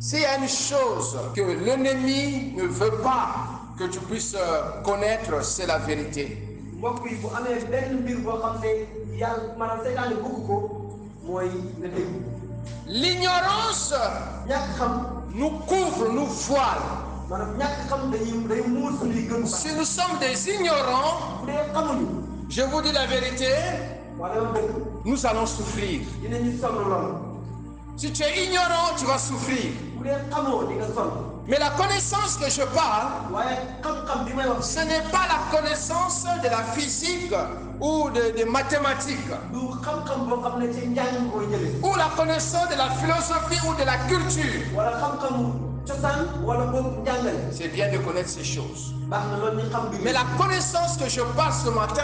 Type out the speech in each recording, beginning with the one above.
S'il y a une chose que l'ennemi ne veut pas que tu puisses connaître, c'est la vérité. L'ignorance nous couvre, nous voile. Si nous sommes des ignorants, je vous dis la vérité, nous allons souffrir. Si tu es ignorant, tu vas souffrir. Mais la connaissance que je parle, ce n'est pas la connaissance de la physique ou des mathématiques, ou la connaissance de la philosophie ou de la culture. C'est bien de connaître ces choses. Mais la connaissance que je parle ce matin,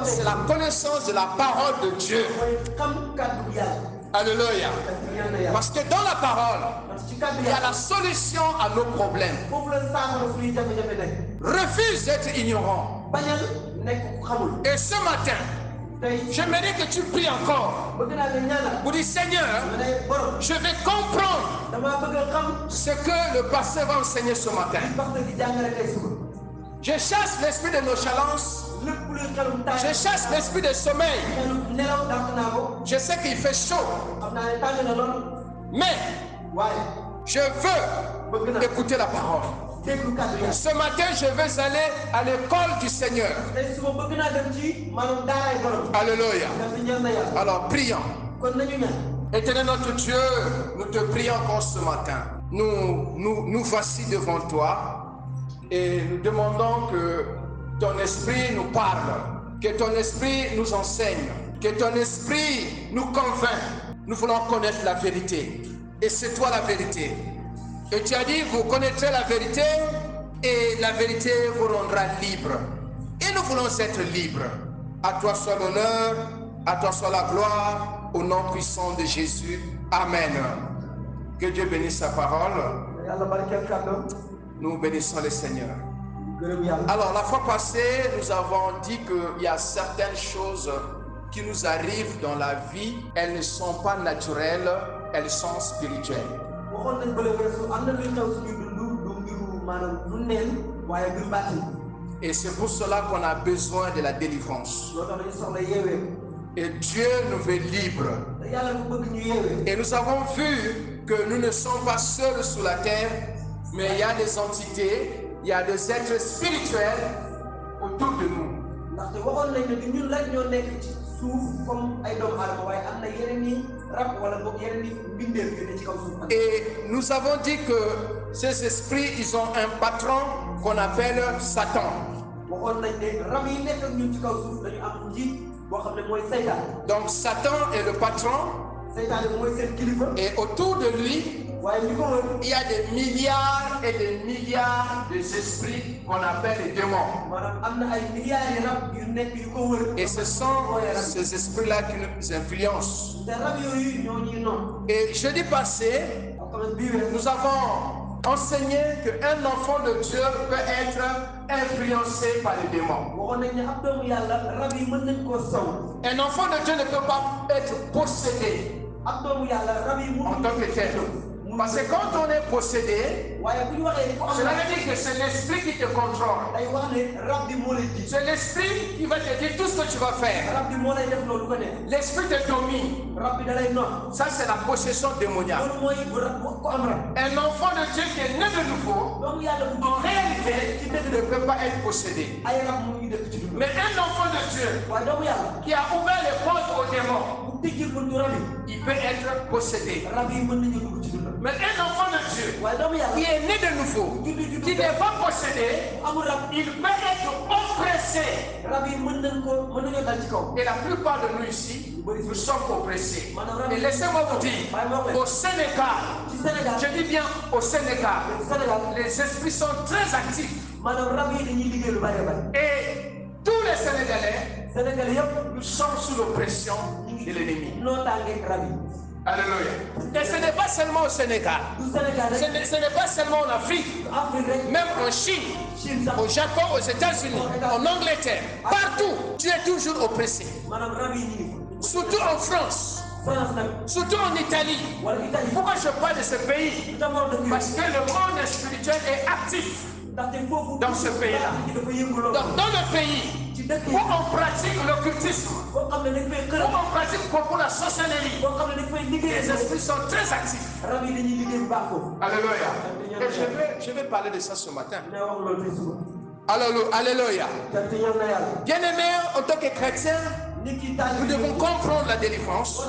c'est la connaissance de la parole de Dieu. Alléluia. Parce que dans la parole, il y a la solution à nos problèmes. Refuse d'être ignorant. Et ce matin, j'aimerais que tu pries encore pour dire Seigneur, je vais comprendre ce que le pasteur va enseigner ce matin. Je chasse l'esprit de nonchalance. Je chasse l'esprit de sommeil. Je sais qu'il fait chaud. Mais je veux écouter la parole. Ce matin, je vais aller à l'école du Seigneur. Alléluia. Alors, prions. Éternel notre Dieu, nous te prions encore ce matin. Nous voici devant toi et nous demandons que ton esprit nous parle, que ton esprit nous enseigne, que ton esprit nous convainc. Nous voulons connaître la vérité. Et c'est toi la vérité. Et tu as dit, vous connaîtrez la vérité et la vérité vous rendra libre. Et nous voulons être libres. À toi soit l'honneur, à toi soit la gloire, au nom puissant de Jésus. Amen. Que Dieu bénisse sa parole. Nous bénissons le Seigneur. Alors, la fois passée, nous avons dit qu'il y a certaines choses qui nous arrivent dans la vie. Elles ne sont pas naturelles, elles sont spirituelles. Et c'est pour cela qu'on a besoin de la délivrance. Et Dieu nous veut libres. Et nous avons vu que nous ne sommes pas seuls sur la terre, mais il y a des entités, il y a des êtres spirituels autour de nous. Et nous avons dit que ces esprits, ils ont un patron qu'on appelle Satan. Donc Satan est le patron. Et autour de lui, il y a des milliards et des milliards d'esprits qu'on appelle les démons. Et ce sont ces esprits-là qui nous influencent. Et jeudi passé, nous avons enseigné qu'un enfant de Dieu peut être influencé par les démons. Un enfant de Dieu ne peut pas être possédé en tant que tel. Parce que quand on est possédé, cela veut dire que c'est l'esprit qui te contrôle. C'est l'esprit qui va te dire tout ce que tu vas faire. L'esprit te domine. Ça, c'est la possession démoniaque. Un enfant de Dieu qui est né de nouveau, en réalité, ne peut pas être possédé. Mais un enfant de Dieu qui a ouvert les portes aux démons, il peut être possédé. Mais un enfant de Dieu qui est né de nouveau, qui n'est pas possédé, il peut être oppressé. Et la plupart de nous ici, nous sommes oppressés. Et laissez-moi vous dire, au Sénégal, je dis bien au Sénégal, les esprits sont très actifs. Et tous les Sénégalais, nous sommes sous l'oppression de l'ennemi. Alléluia. Et ce n'est pas seulement au Sénégal. Ce n'est pas seulement en Afrique. Même en Chine, au Japon, aux États-Unis, en Angleterre, partout, tu es toujours oppressé. Surtout en France. Surtout en Italie. Pourquoi je parle de ce pays? Parce que le monde spirituel est actif dans ce pays-là. Donc, dans le pays où on pratique l'occultisme, où on pratique beaucoup la sorcellerie, les esprits sont très actifs. Alléluia. Et je vais parler de ça ce matin. Alléluia. Bien-aimés, en tant que chrétiens, nous devons comprendre la délivrance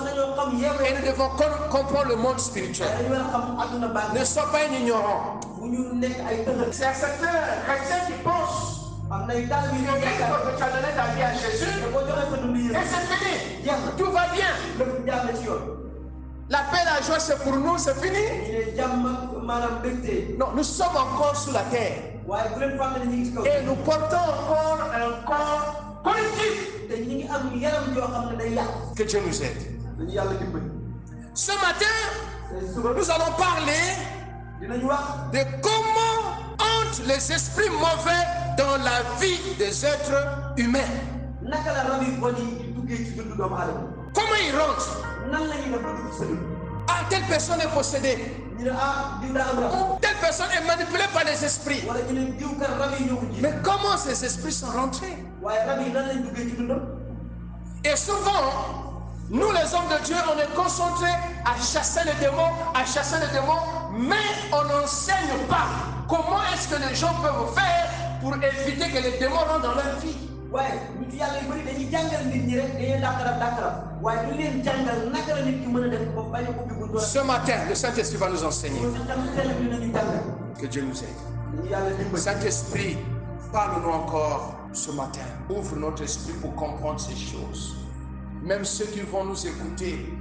et nous devons comprendre le monde spirituel. Ne sois pas un ignorant. C'est à certains chrétiens qui pensent que tu as donné ta vie à Jésus et c'est fini. Tout va bien. La paix et la joie, c'est pour nous, c'est fini. Non, nous sommes encore sous la terre. Et nous portons encore un corps collectif. Que Dieu nous aide. Ce matin, nous allons parler de comment entrent les esprits mauvais dans la vie des êtres humains. Comment ils rentrent? Ah, telle personne est possédée. Telle personne est manipulée par les esprits. Mais comment ces esprits sont rentrés? Et souvent, nous les hommes de Dieu, on est concentrés à chasser les démons, mais on n'enseigne pas comment est-ce que les gens peuvent faire pour éviter que les démons rentrent dans leur vie. Ce matin, le Saint-Esprit va nous enseigner. Que Dieu nous aide. Saint-Esprit, parle-nous encore ce matin. Ouvre notre esprit pour comprendre ces choses. Même ceux qui vont nous écouter,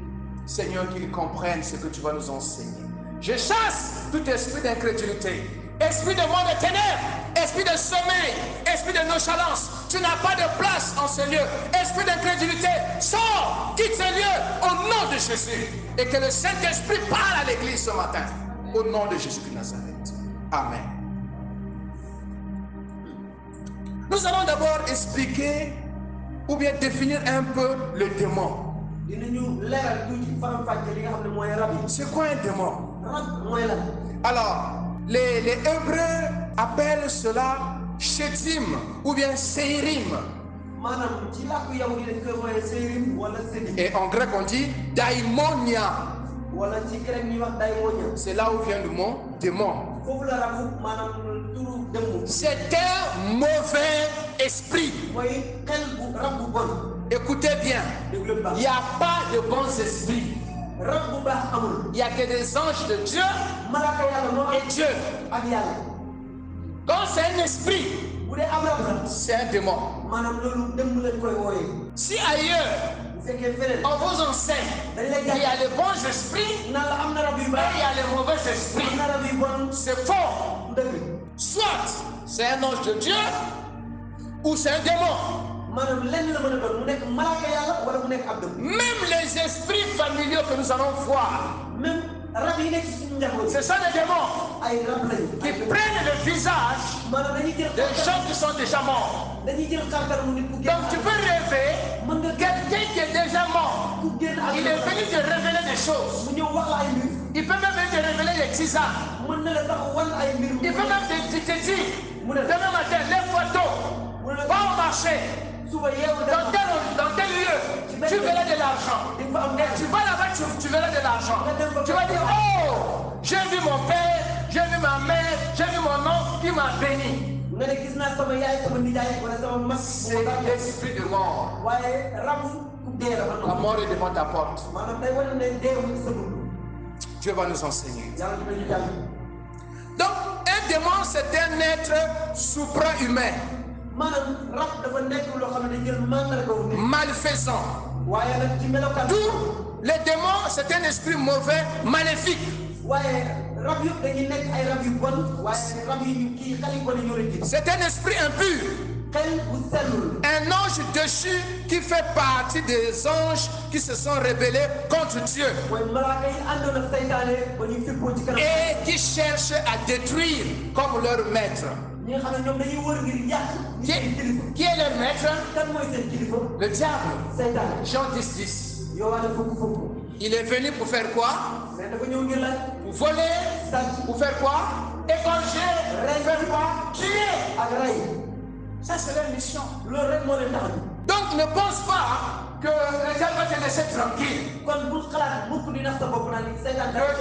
Seigneur, qu'ils comprennent ce que tu vas nous enseigner. Je chasse tout esprit d'incrédulité, esprit de monde de ténèbres, esprit de sommeil, esprit de nonchalance. Tu n'as pas de place en ce lieu. Esprit d'incrédulité, sors, quitte ce lieu au nom de Jésus. Et que le Saint-Esprit parle à l'église ce matin. Au nom de Jésus de Nazareth. Amen. Nous allons d'abord expliquer ou bien définir un peu le démon. C'est quoi un démon? Alors, les Hébreux appellent cela Shetim ou bien Seirim. Et en grec on dit Daimonia. C'est là où vient le mot démon. C'est un mauvais esprit. Écoutez bien, il n'y a pas de bons esprits. Il n'y a que des anges de Dieu et Dieu. Quand c'est un esprit, c'est un démon. Si ailleurs on vous enseigne qu'il y a les bons esprits et il y a les mauvais esprits, c'est faux. Soit c'est un ange de Dieu ou c'est un démon. Même les esprits familiaux que nous allons voir, ce sont des démons qui prennent le visage des gens qui sont déjà morts. Donc tu peux rêver quelqu'un qui est déjà mort. Il est venu te révéler des choses. Il peut même te révéler des tisanes. Il peut même te dire demain matin, lève-toi tôt, va au marché. Dans tel lieu, tu verras de l'argent. Et tu vas là-bas, tu verras de l'argent. Tu vas dire, oh, j'ai vu mon père, j'ai vu ma mère, j'ai vu mon oncle qui m'a béni. C'est l'esprit de mort. La mort est devant ta porte. Dieu va nous enseigner. Donc, un démon, c'est un être supra-humain. Malfaisant. D'où les démons, c'est un esprit mauvais, maléfique. C'est un esprit impur. Un ange déchu qui fait partie des anges qui se sont rebellés contre Dieu et qui cherchent à détruire comme leur maître. Qui est le maître? Le diable. Jean 10:10. Il est venu pour faire quoi? Pour voler. Pour faire quoi? Égorger. Faire quoi? Tuer. Ça c'est leur mission. Donc ne pense pas que le diable va te laisser tranquille. Le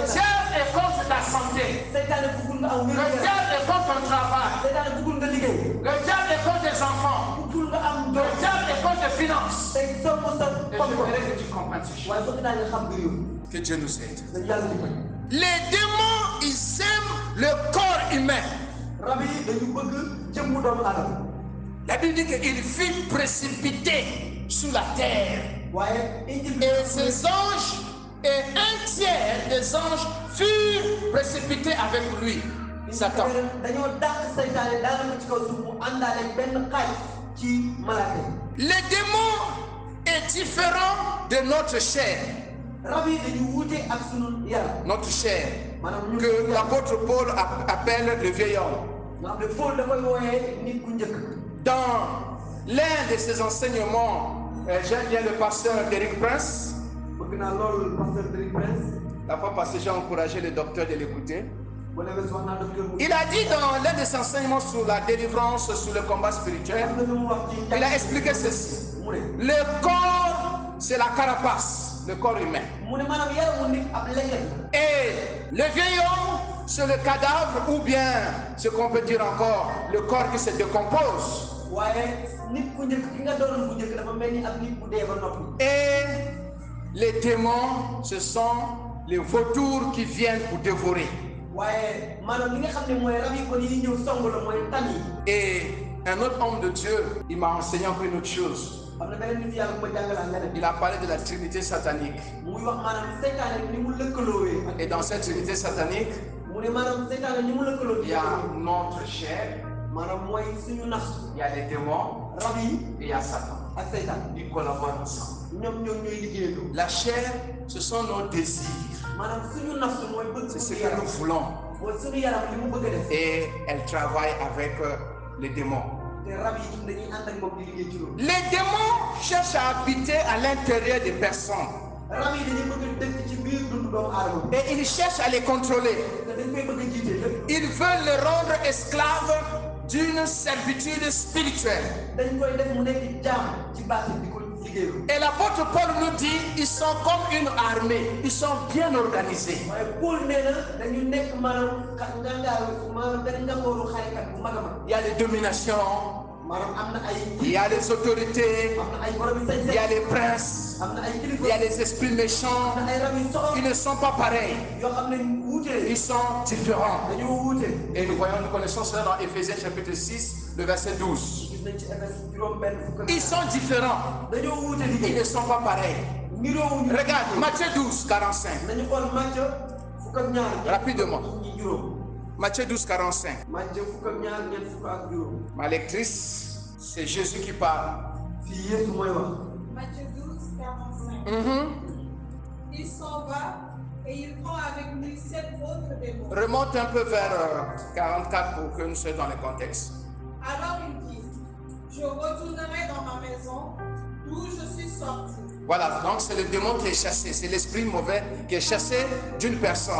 diable est contre ta santé. Le diable est contre ton travail. Le diable est contre tes enfants. Le diable est contre tes finances. Et je voudrais que tu comprennes ces choses. Que Dieu nous aide. Les démons, ils aiment le corps humain. La Bible dit qu'il fut précipité sous la terre. Et ces anges et un tiers des anges furent précipités avec lui. Satan. Le démon est différent de notre chair. Notre chair, que l'apôtre Paul appelle le vieil homme. Dans l'un de ses enseignements, j'aime bien le pasteur Derek Prince. La fois passée, j'ai encouragé le docteur de l'écouter. Il a dit dans l'un de ses enseignements sur la délivrance, sur le combat spirituel, il a expliqué ceci. Le corps, c'est la carapace, le corps humain. Et le vieil homme, c'est le cadavre ou bien, ce qu'on peut dire encore, le corps qui se décompose. Et les démons, ce sont les vautours qui viennent pour dévorer. Et un autre homme de Dieu, il m'a enseigné encore une autre chose. Il a parlé de la trinité satanique. Et dans cette trinité satanique, il y a notre chair, il y a les démons et il y a Satan. Ils collaborent ensemble. La chair, ce sont nos désirs. C'est ce que nous voulons. Et elle travaille avec les démons. Les démons cherchent à habiter à l'intérieur des personnes. Et ils cherchent à les contrôler. Ils veulent les rendre esclaves d'une servitude spirituelle. Et l'apôtre Paul nous dit, ils sont comme une armée, ils sont bien organisés. Il y a les dominations, il y a les autorités, il y a les princes, il y a les esprits méchants. Ils ne sont pas pareils, ils sont différents. Et nous connaissons cela dans Éphésiens chapitre 6, le verset 12. Ils sont différents, ils ne sont pas pareils. Regarde, Matthieu 12, 45. Rapidement. Matthieu 12, 45. Ma lectrice, c'est Jésus qui parle. Matthieu 12, 45. Il s'en va et il prend avec lui 7 autres démons. Remonte un peu vers 44 pour que nous soyons dans le contexte. Alors il dit, je retournerai dans ma maison d'où je suis sorti. Voilà, donc c'est le démon qui est chassé, c'est l'esprit mauvais qui est chassé d'une personne.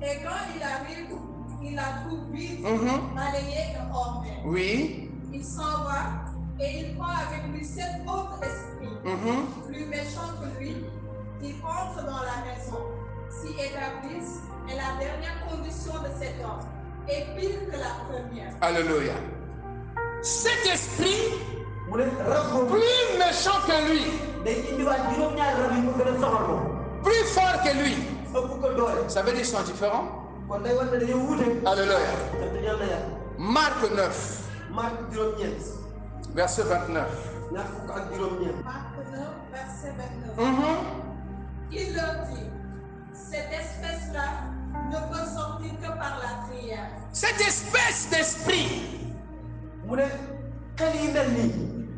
Et quand il arrive, il la trouve vide, balayée et hors d'elle. Oui. Il s'en va et il prend avec lui 7 autres esprits, plus méchants que lui. Ils entrent dans la maison, s'y établissent, et la dernière condition de cet homme est pire que la première. Alléluia. Cet esprit, plus méchant que lui, plus fort que lui, ça veut dire qu'ils sont différents. Alléluia. Marc 9, verset 29. Marc 9, verset 29. Il leur dit, cette espèce-là ne peut sortir que par la prière. Cette espèce d'esprit.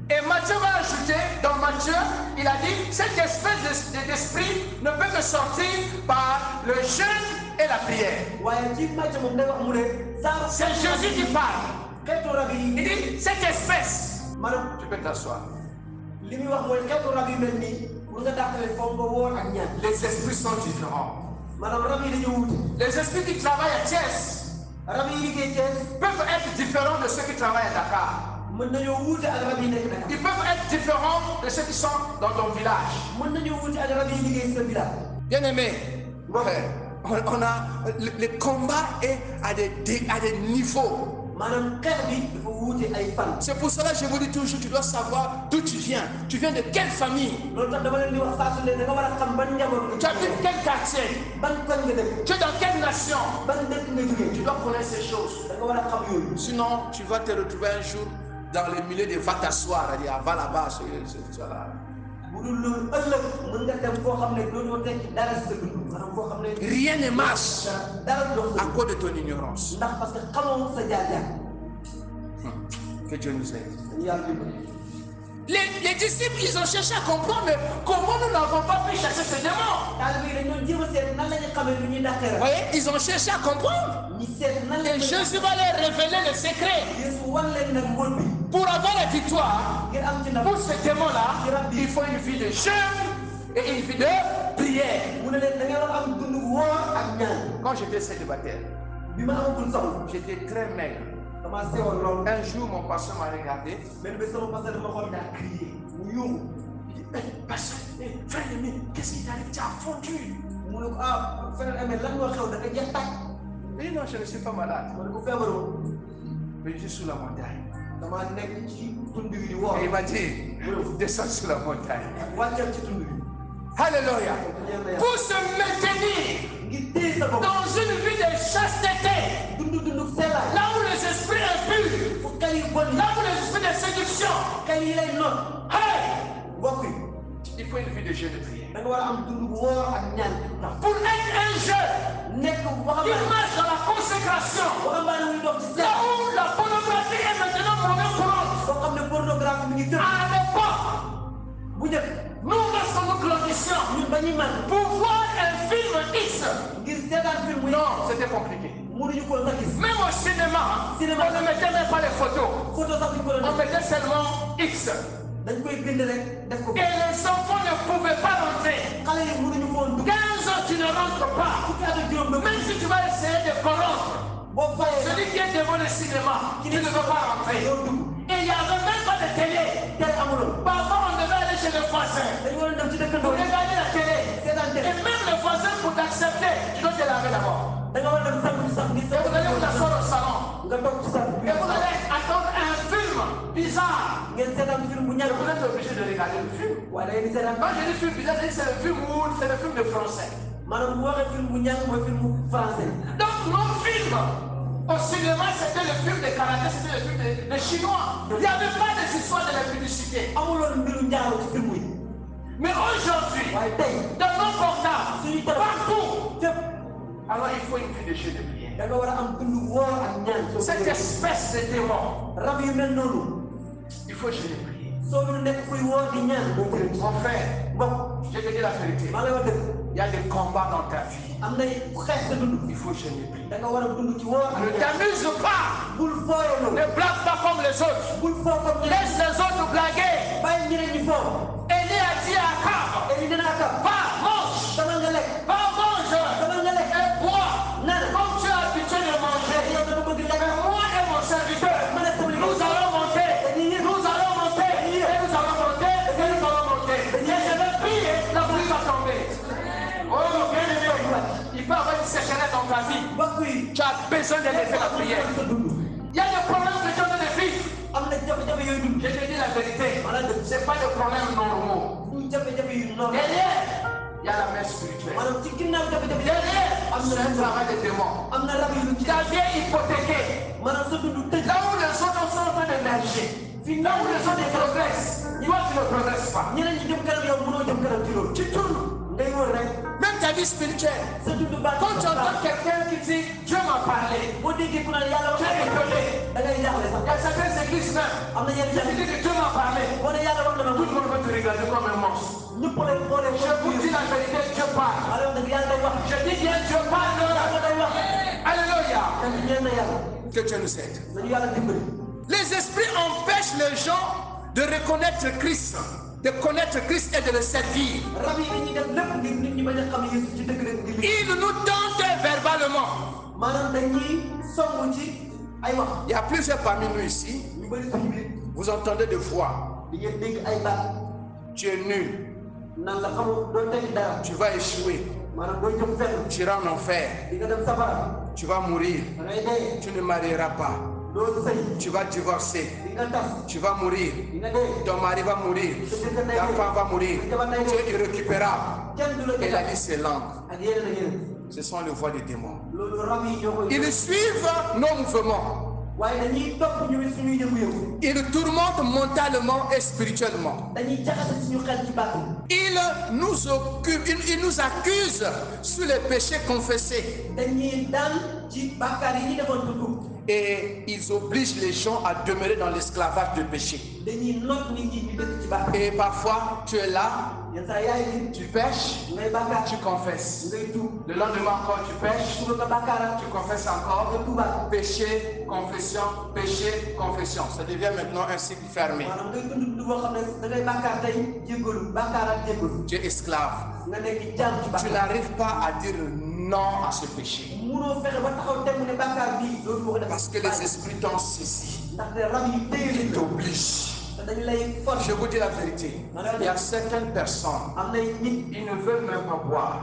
Et Matthieu va ajouter, dans Matthieu, il a dit, cette espèce d'esprit ne peut que sortir par le jeûne et la prière. C'est Jésus qui parle. Il dit, cette espèce. Tu peux t'asseoir. Les esprits sont différents. Les esprits qui travaillent à Thiès peuvent être différents de ceux qui travaillent à Dakar. Ils peuvent être différents de ceux qui sont dans ton village. Bien aimé, on a le combat est à des niveaux. C'est pour cela que je vous dis toujours, tu dois savoir d'où tu viens. Tu viens de quelle famille? Tu habites quel quartier? Tu es dans quelle nation? Tu dois connaître ces choses. Sinon, tu vas te retrouver un jour dans le milieu de va t'asseoir, va là-bas, là. Rien ne marche à cause de ton ignorance. Que Dieu nous aide. Les disciples, ils ont cherché à comprendre, mais comment nous n'avons pas pu chasser ce démon? Voyez, ils ont cherché à comprendre. Et Jésus va leur révéler le secret. Pour avoir la victoire, pour ce démon-là, il faut une vie de jeûne et une vie de prière. Quand j'étais célibataire, j'étais très maigre. Un jour, mon pasteur m'a regardé. Il dit, pasteur, frère Aimé, qu'est-ce qui t'arrive? Tu as fondu. Il dit, non, je ne suis pas malade. Mais je suis sur la montagne. Et il m'a dit, descends sur la montagne. Alléluia. Pour se maintenir dans une vie de chasteté, là où les esprits impurs, là où les esprits de séduction, il faut une vie de jeûne et de prière. Pour être un jeune, il marche dans la consécration. Là où la pornographie est maintenant monnaie courante. À l'époque, nous, lorsque nous grandissions, pour voir un film X, non, c'était compliqué. Même au cinéma, on ne mettait même pas les photos. On mettait seulement X. Et les enfants ne pouvaient pas rentrer. 15 ans, tu ne rentres pas. Même si tu vas essayer de corrompre celui qui est devant le cinéma, tu ne veux pas rentrer. Et il n'y avait même pas de télé. Parfois, on devait aller chez le voisin pour regarder la télé. Et même le voisin, pour t'accepter, tu dois te laver d'abord. Et vous allez vous asseoir au salon. Et vous allez attendre un film bizarre. Et vous êtes obligé de regarder le film. Quand je dis film bizarre, c'est le film où c'est le film de français. Donc nos films au cinéma, c'était le film de karaté, c'était le film de chinois. Il n'y avait pas de histoires de la publicité. Mais aujourd'hui, dans nos portables, partout, alors il faut une vie de jeûne de prière. Cette espèce de démon, il faut jeûner et prier. Mon frère, je te dis la vérité. Il y a des combats dans ta vie. Il faut jeûner et prier. Ne t'amuse pas. Ne blague pas comme les autres. Laisse les autres blaguer. Élie a dit à Akab, va, mange. Va, mange. Et bois. Comme tu as habitué de manger. Mais moi et mon serviteur, nous allons monter. Nous allons monter. Et nous allons monter. Et nous allons monter. Et je vais prier, la pluie va tomber. Oh, bien aimé. Il peut y avoir une sécheresse dans ta vie. Tu as besoin d'élever la prière. Il y a des problèmes que tu as de vivre. Je te dis la vérité. Ce n'est pas des problèmes normaux. Derrière, il y a la main spirituelle. Derrière, c'est un travail de démon. Ta vie est hypothéquée. Là où les autres sont en train d'émerger, là où les autres progressent, toi tu ne progresses pas. Tu tournes. Même ta vie spirituelle. Quand tu entends quelqu'un qui dit Dieu m'a parlé, tu es étonné. Il y a certaines églises même qui disent que Dieu m'a parlé. Tout le monde va te regarder comme un monstre. Je vous dis la vérité, Dieu parle. Je dis bien Dieu parle. Alléluia. Que Dieu nous aide. Les esprits empêchent les gens de reconnaître Christ de connaître Christ et de le servir. Il nous tente verbalement. Il y a plusieurs parmi nous ici. Vous entendez des voix. Tu es nul. Tu vas échouer. Tu iras en enfer. Tu vas mourir. Tu ne marieras pas. Tu vas divorcer. Tu vas mourir. Ton mari va mourir. Ta femme va mourir. Tu es irrécupérable. Et la liste est longue. Ce sont les voix des démons. Ils suivent nos mouvements. Ils tourmentent mentalement et spirituellement. Ils nous accusent sur les péchés confessés. Et ils obligent les gens à demeurer dans l'esclavage de péché. Et parfois, tu es là, tu pêches, tu confesses. Le lendemain encore, tu pêches, tu confesses encore. Péché, confession, péché, confession. Ça devient maintenant un cycle fermé. Tu es esclave. Tu n'arrives pas à dire non à ce péché. Parce que les esprits t'ont saisi. Ils t'obligent. Je vous dis la vérité. Il y a certaines personnes, ils ne veulent même pas boire.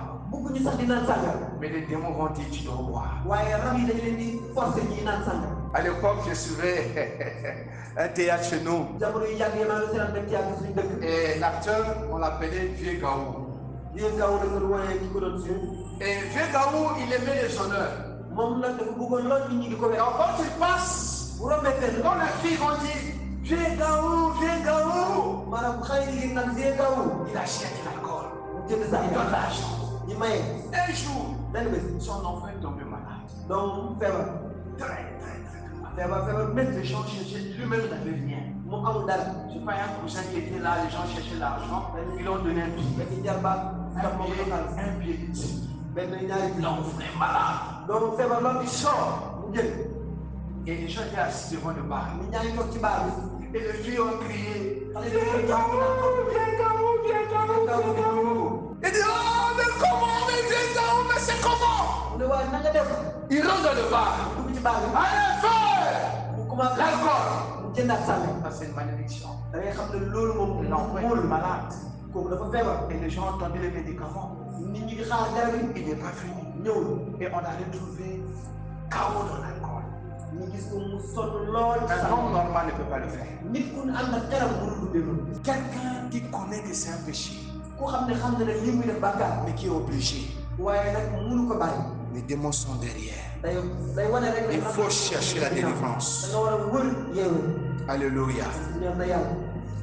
Mais les démons vont dire tu dois boire. À l'époque, je suivais un théâtre chez nous. Et l'acteur, on l'appelait Vieux Gaou. Et Vieux Gaou, il aimait les honneurs. Et quand il passe, quand les filles vont dire Vieux Gaou, il achète l'alcool. Il donne l'argent. Un jour, son enfant est tombé malade. Très malade. Même les gens cherchaient, lui-même n'avait rien. Je sais pas, un cousin qui était là, les gens cherchaient l'argent, ils lui ont donné un billet. Un billet. L'enfant est malade. Il sort. Et les gens étaient assis devant le bar. Et les filles ont crié Viens Gaou. Il dit oh, mais comment, mais viens Gaou, mais c'est comment? Il rentre dans le bar. Allez, fais l'alcool. Ça, c'est une malédiction. L'enfant est malade. Et les gens ont entendu les médicaments. Il n'est pas fini. Et on a retrouvé chaos dans l'alcool. Un homme normal ne peut pas le faire. Quelqu'un qui connaît que c'est un péché, mais qui est obligé. Les démons sont derrière. Il faut chercher la délivrance. Alléluia.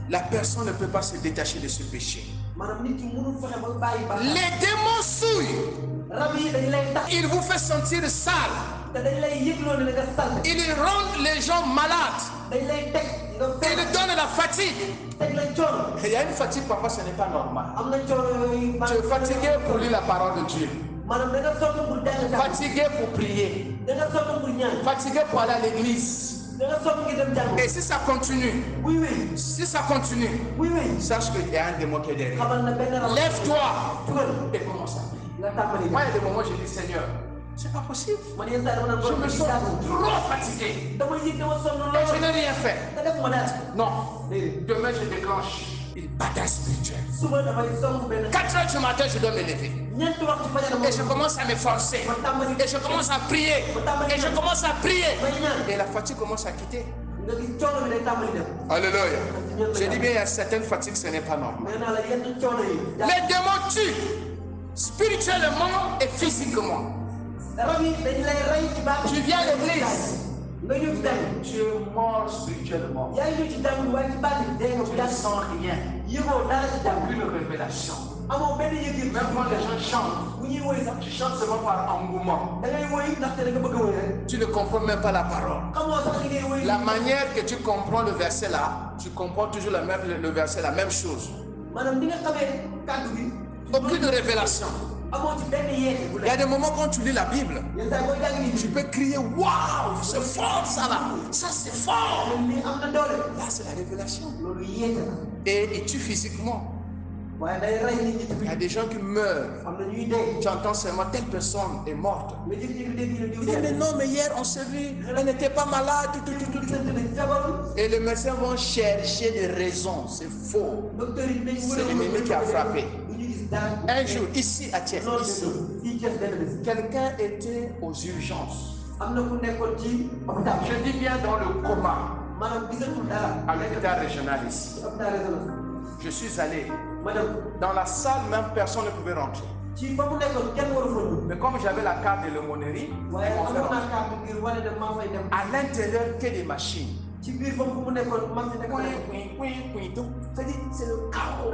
La personne ne peut pas se détacher de ce péché. Les démons souillent. Il vous fait sentir sale. Il rend les gens malades. Il donne la fatigue. Il y a une fatigue, parfois ce n'est pas normal. Tu es fatigué pour lire la parole de Dieu. Fatigué pour prier. Fatigué pour aller à l'église. Et si ça continue, si ça continue, sache qu'il y a un démon qui est derrière. Lève-toi et commence à prier. Moi, il y a des moments où je dis Seigneur, c'est pas possible. Je me sens trop fatigué. Et je n'ai rien fait. Non. Demain, je déclenche une bataille spirituelle. 4h du matin, je dois me lever. Et je commence à me forcer. Et je commence à prier. Et je commence à prier. Et la fatigue commence à quitter. Alléluia. Je dis bien, il y a certaines fatigues, ce n'est pas normal. Les démons tuent spirituellement et physiquement. Tu viens à l'église. Tu es mort spirituellement. Tu ne sens rien. Aucune révélation. Même quand les gens chantent, tu chantes seulement par engouement. Tu ne comprends même pas la parole. La manière que tu comprends le verset là, tu comprends toujours le verset, la même chose. Aucune révélation. Il y a des moments quand tu lis la Bible, tu peux crier waouh, c'est fort ça là, ça c'est fort. Là c'est la révélation. Et il tue physiquement. Il y a des gens qui meurent. Tu entends seulement telle personne est morte. Il dit mais non, mais hier on s'est vu, elle n'était pas malade. Et les médecins vont chercher des raisons. C'est faux. C'est l'ennemi qui a frappé. Un jour, ici à Thiès, quelqu'un était aux urgences. Je dis bien dans le coma. À l'hôpital régional ici. Je suis allé. Dans la salle, même personne ne pouvait rentrer. Mais comme j'avais la carte de l'aumônerie, à l'intérieur, que des machines. C'est le chaos.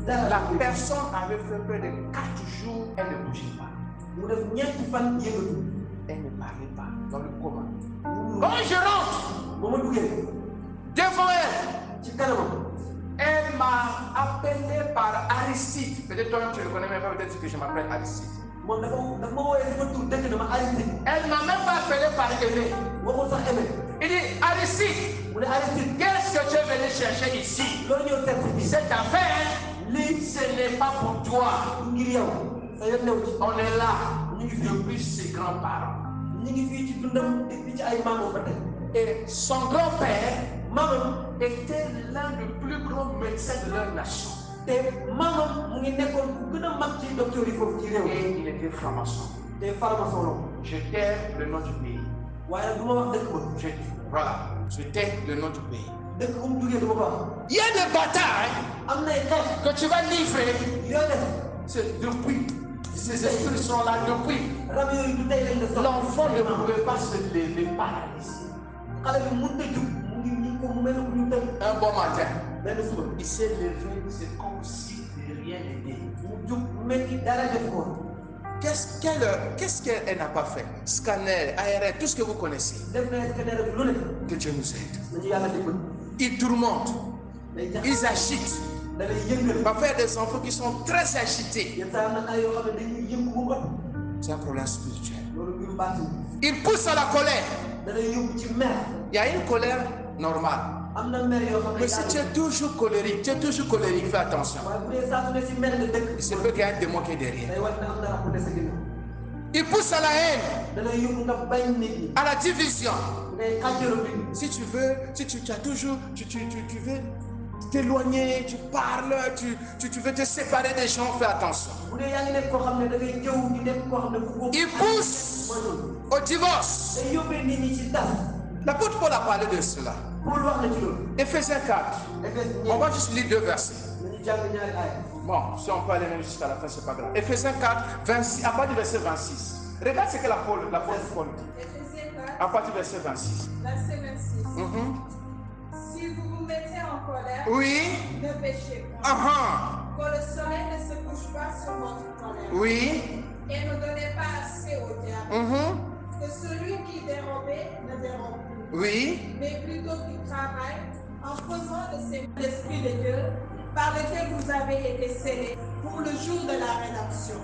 La personne avait fait près de 4 jours, elle ne bougeait pas. Elle ne parlait pas dans le coma. Quand je rentre devant elle, elle m'a appelé par Aristide. Peut-être toi tu ne le connais même pas, peut-être que je m'appelle Aristide. Elle m'a même pas appelé par Aimé. Il dit Aristide, qu'est-ce que tu es venu chercher ici? Cette affaire, ce n'est pas pour toi. On est là depuis ses grands-parents. Et son grand-père était l'un des plus grands médecins de leur nation. Et il était franc-maçon. Je tais le nom du pays. Voilà, je tais le nom du pays. Il y a des batailles que tu vas livrer. C'est depuis. Ces esprits sont là depuis. L'enfant ne pouvait pas se lever paralyser. Un bon matin, il s'est levé, c'est comme si rien n'était. Qu'est-ce qu'elle n'a pas fait? Scanner, ARN, tout ce que vous connaissez. Que Dieu nous aide. Ils tourmentent, ils agitent. Parfois, il y a des enfants qui sont très agités. C'est un problème spirituel. Ils poussent à la colère. Il y a une colère normale. Mais si tu es toujours colérique, fais attention. Il se peut qu'il y ait un démon qui est derrière. Il pousse à la haine, à la division. Si tu veux, si tu as toujours, tu veux t'éloigner, tu parles, tu veux te séparer des gens, fais attention. Il pousse au divorce. L'apôtre Paul a parlé de cela. Éphésiens 4. On va juste lire 2 versets. Bon, si on peut aller même jusqu'à la fin, c'est pas grave. Éphésiens 4, 26, à partir du verset 26. Regarde ce que l'apôtre Paul dit. À partir du verset 26. Verset 26. Si vous vous mettez en colère, oui, ne péchez pas. Que le soleil ne se couche pas sur votre colère. Oui. Et ne donnez pas assez au diable. Que celui qui dérobait ne dérobe plus. Oui. Mais plutôt qu'il travaille en faisant de ces l'esprit de Dieu par lequel vous avez été scellés pour le jour de la rédemption.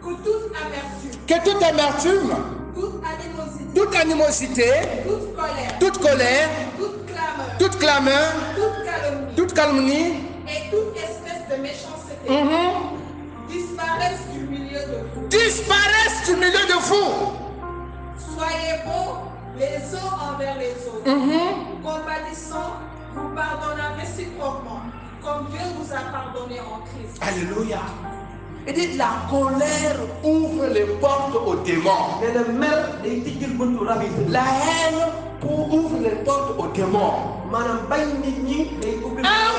Que toute amertume, toute animosité, toute colère, toute clameur, toute calomnie et toute espèce de méchanceté disparaissent du milieu de vous. Soyez bons les uns envers les autres, compatissants, vous pardonnant réciproquement, comme Dieu vous a pardonné en Christ. Alléluia. Il dit la colère ouvre les portes aux démons. La haine ouvre les portes aux démons. Un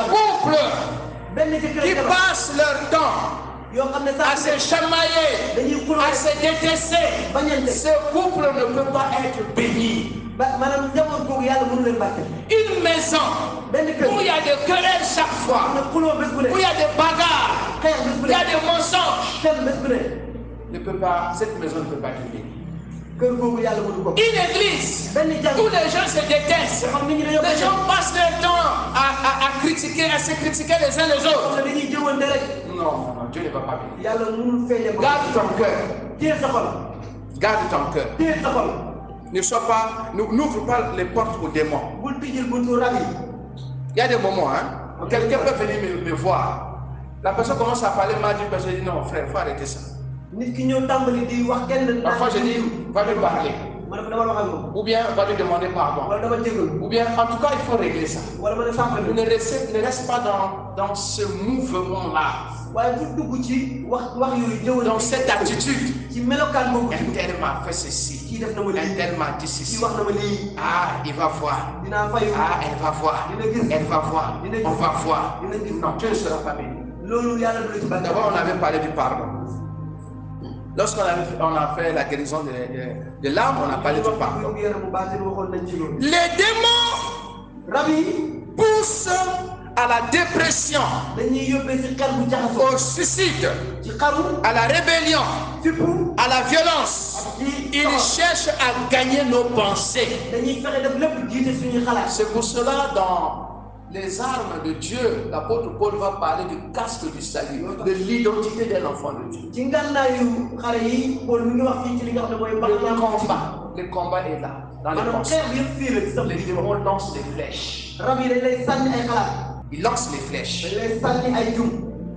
couple qui passe leur temps à se chamailler, à se détester, ce couple ne peut pas être béni. Une maison où il y a des querelles chaque fois, où il y a des bagarres, il y a des mensonges, cette maison ne peut pas être bénie. Une église où les gens se détestent, les gens passent leur temps à critiquer, à se critiquer les uns les autres. Non, Dieu ne va pas bénir. Garde ton cœur. Garde ton cœur. N'ouvre pas les portes aux démons. Il y a des moments, hein, quelqu'un peut venir me voir. La personne commence à parler mal d'une personne, je dis non, frère, il faut arrêter ça. Parfois, je dis, va lui parler. Ou bien, va lui demander pardon. Ou bien, en tout cas, il faut régler ça. Ne reste pas dans ce mouvement-là. Dans cette attitude. Un tel m'a fait ceci. Un tel m'a dit ceci. Ah, il va voir. Ah, elle va voir. Elle va voir. On va voir. Non, tu ne seras pas béni. D'abord, on avait parlé du pardon. Lorsqu'on a fait la guérison de l'âme, on a parlé du pardon. Les démons poussent à la dépression, au suicide, à la rébellion, à la violence. Ils cherchent à gagner nos pensées. C'est pour cela dans les armes de Dieu, l'apôtre Paul va parler du casque du salut, de l'identité d'un enfant de Dieu. Le combat est là, dans les pensées. Les démons lancent les flèches. Ils lancent les flèches.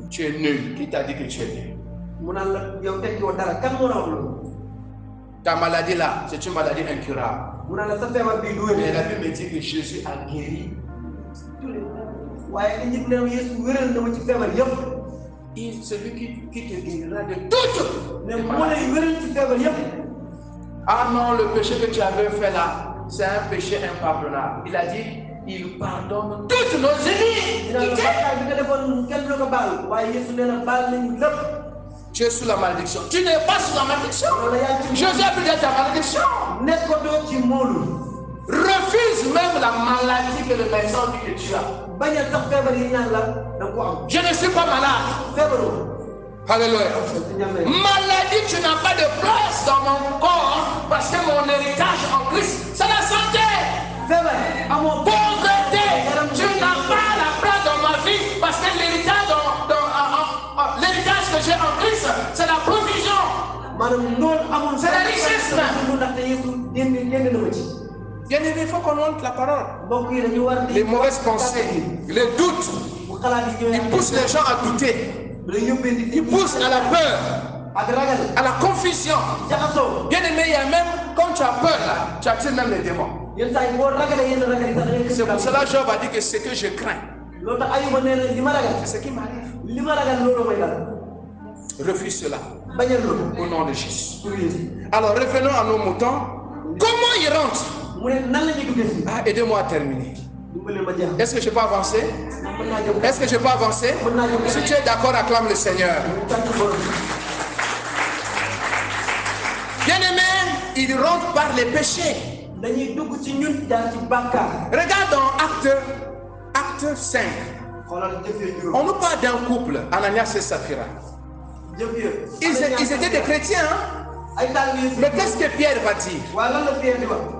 Tu es nul. Qui t'a dit que tu es nul? Ta maladie là, c'est une maladie incurable. Mais la Bible me dit que Jésus a guéri. Celui qui te guérira de toutes. Ah non, le péché que tu avais fait là, c'est un péché impardonnable. Il a dit, il pardonne toutes nos iniquités. Tu es sous la malédiction. Tu n'es pas sous la malédiction. Jésus a pris ta malédiction. Refuse même la maladie que le médecin dit que tu as. Je ne suis pas malade. Alléluia. Maladie, tu n'as pas de place dans mon corps parce que mon héritage en Christ, c'est la santé. Pauvreté, tu n'as pas la place dans ma vie parce que l'héritage l'héritage que j'ai en Christ, c'est la provision. C'est la richesse. Bien aimé, il faut qu'on honte la parole. Les mauvaises pensées, les doutes, ils poussent les gens à douter. Ils poussent à la peur, à la confusion. Bien aimé, il y a même, quand tu as peur là, tu attires même les démons. C'est pour cela que Job a dit que ce que je crains, c'est ce qui m'arrive. Refuse cela. Au nom de Jésus. Alors revenons à nos moutons. Comment ils rentrent? Ah, aidez-moi à terminer. Est-ce que je peux avancer? Est-ce que je peux avancer? Si tu es d'accord, acclame le Seigneur. Bien-aimé, ils rentrent par les péchés. Regarde dans acte 5. On nous parle d'un couple, Ananias et Saphira. Ils étaient des chrétiens, hein? Mais qu'est-ce que Pierre va dire?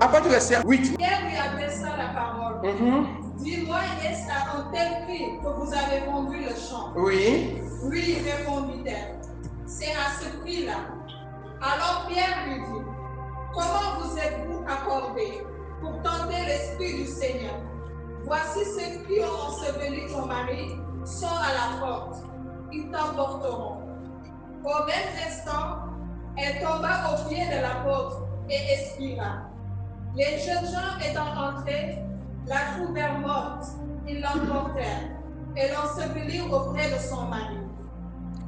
À partir du verset 8. Pierre lui adressa la parole. Dis-moi, est-ce à un tel prix que vous avez vendu le champ? Oui. Oui, répondit-elle. C'est à ce prix-là. Alors Pierre lui dit, comment vous êtes-vous accordé pour tenter l'Esprit du Seigneur? Voici ceux qui ont enseveli ton mari sont à la porte. Ils t'emporteront. Au même instant, elle tomba au pied de la porte et expira. Les jeunes gens étant entrés, la trouvèrent morte. Ils l'emportèrent et l'ensevelirent auprès de son mari.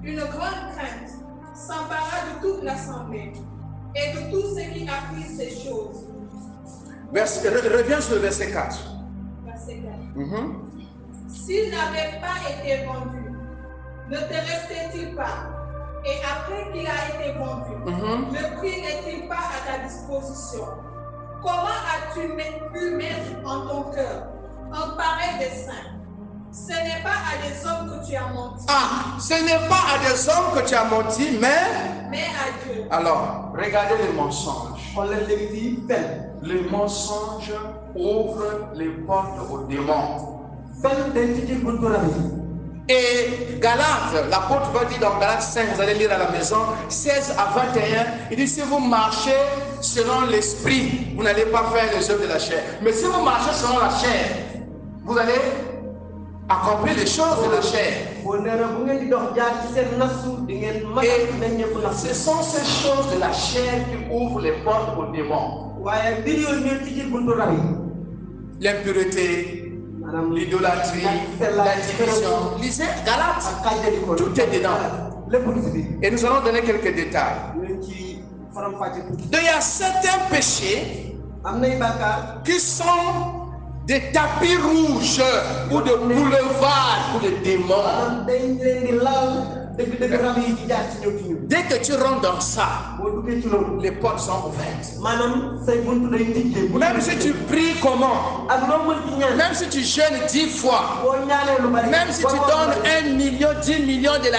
Une grande crainte s'empara de toute l'assemblée et de tous ceux qui apprirent ces choses. Reviens sur le verset 4. Verset 4. S'il n'avait pas été vendu, ne te restait-il pas? Et après qu'il a été vendu, le prix n'est-il pas à ta disposition? Comment as-tu pu mettre en ton cœur un pareil dessein? Ce n'est pas à des hommes que tu as menti. Ah, ce n'est pas à des hommes que tu as menti, mais à Dieu. Alors, regardez le mensonge. Le mensonge ouvre les portes aux démons. Et Galates, l'apôtre va dire dans Galates 5, vous allez lire à la maison, 16 à 21, il dit si vous marchez selon l'esprit, vous n'allez pas faire les œuvres de la chair. Mais si vous marchez selon la chair, vous allez accomplir les choses de la chair. Et ce sont ces choses de la chair qui ouvrent les portes aux démons. L'impureté, l'idolâtrie, la division. Lisez Galates, tout est dedans. Et nous allons donner quelques détails. Il y a certains péchés qui sont des tapis rouges ou de boulevards pour les démons. Dès que tu rentres dans ça, les portes sont ouvertes. Même si tu pries comment, même si tu jeûnes 10 fois, même si tu donnes 1 million, 10 millions de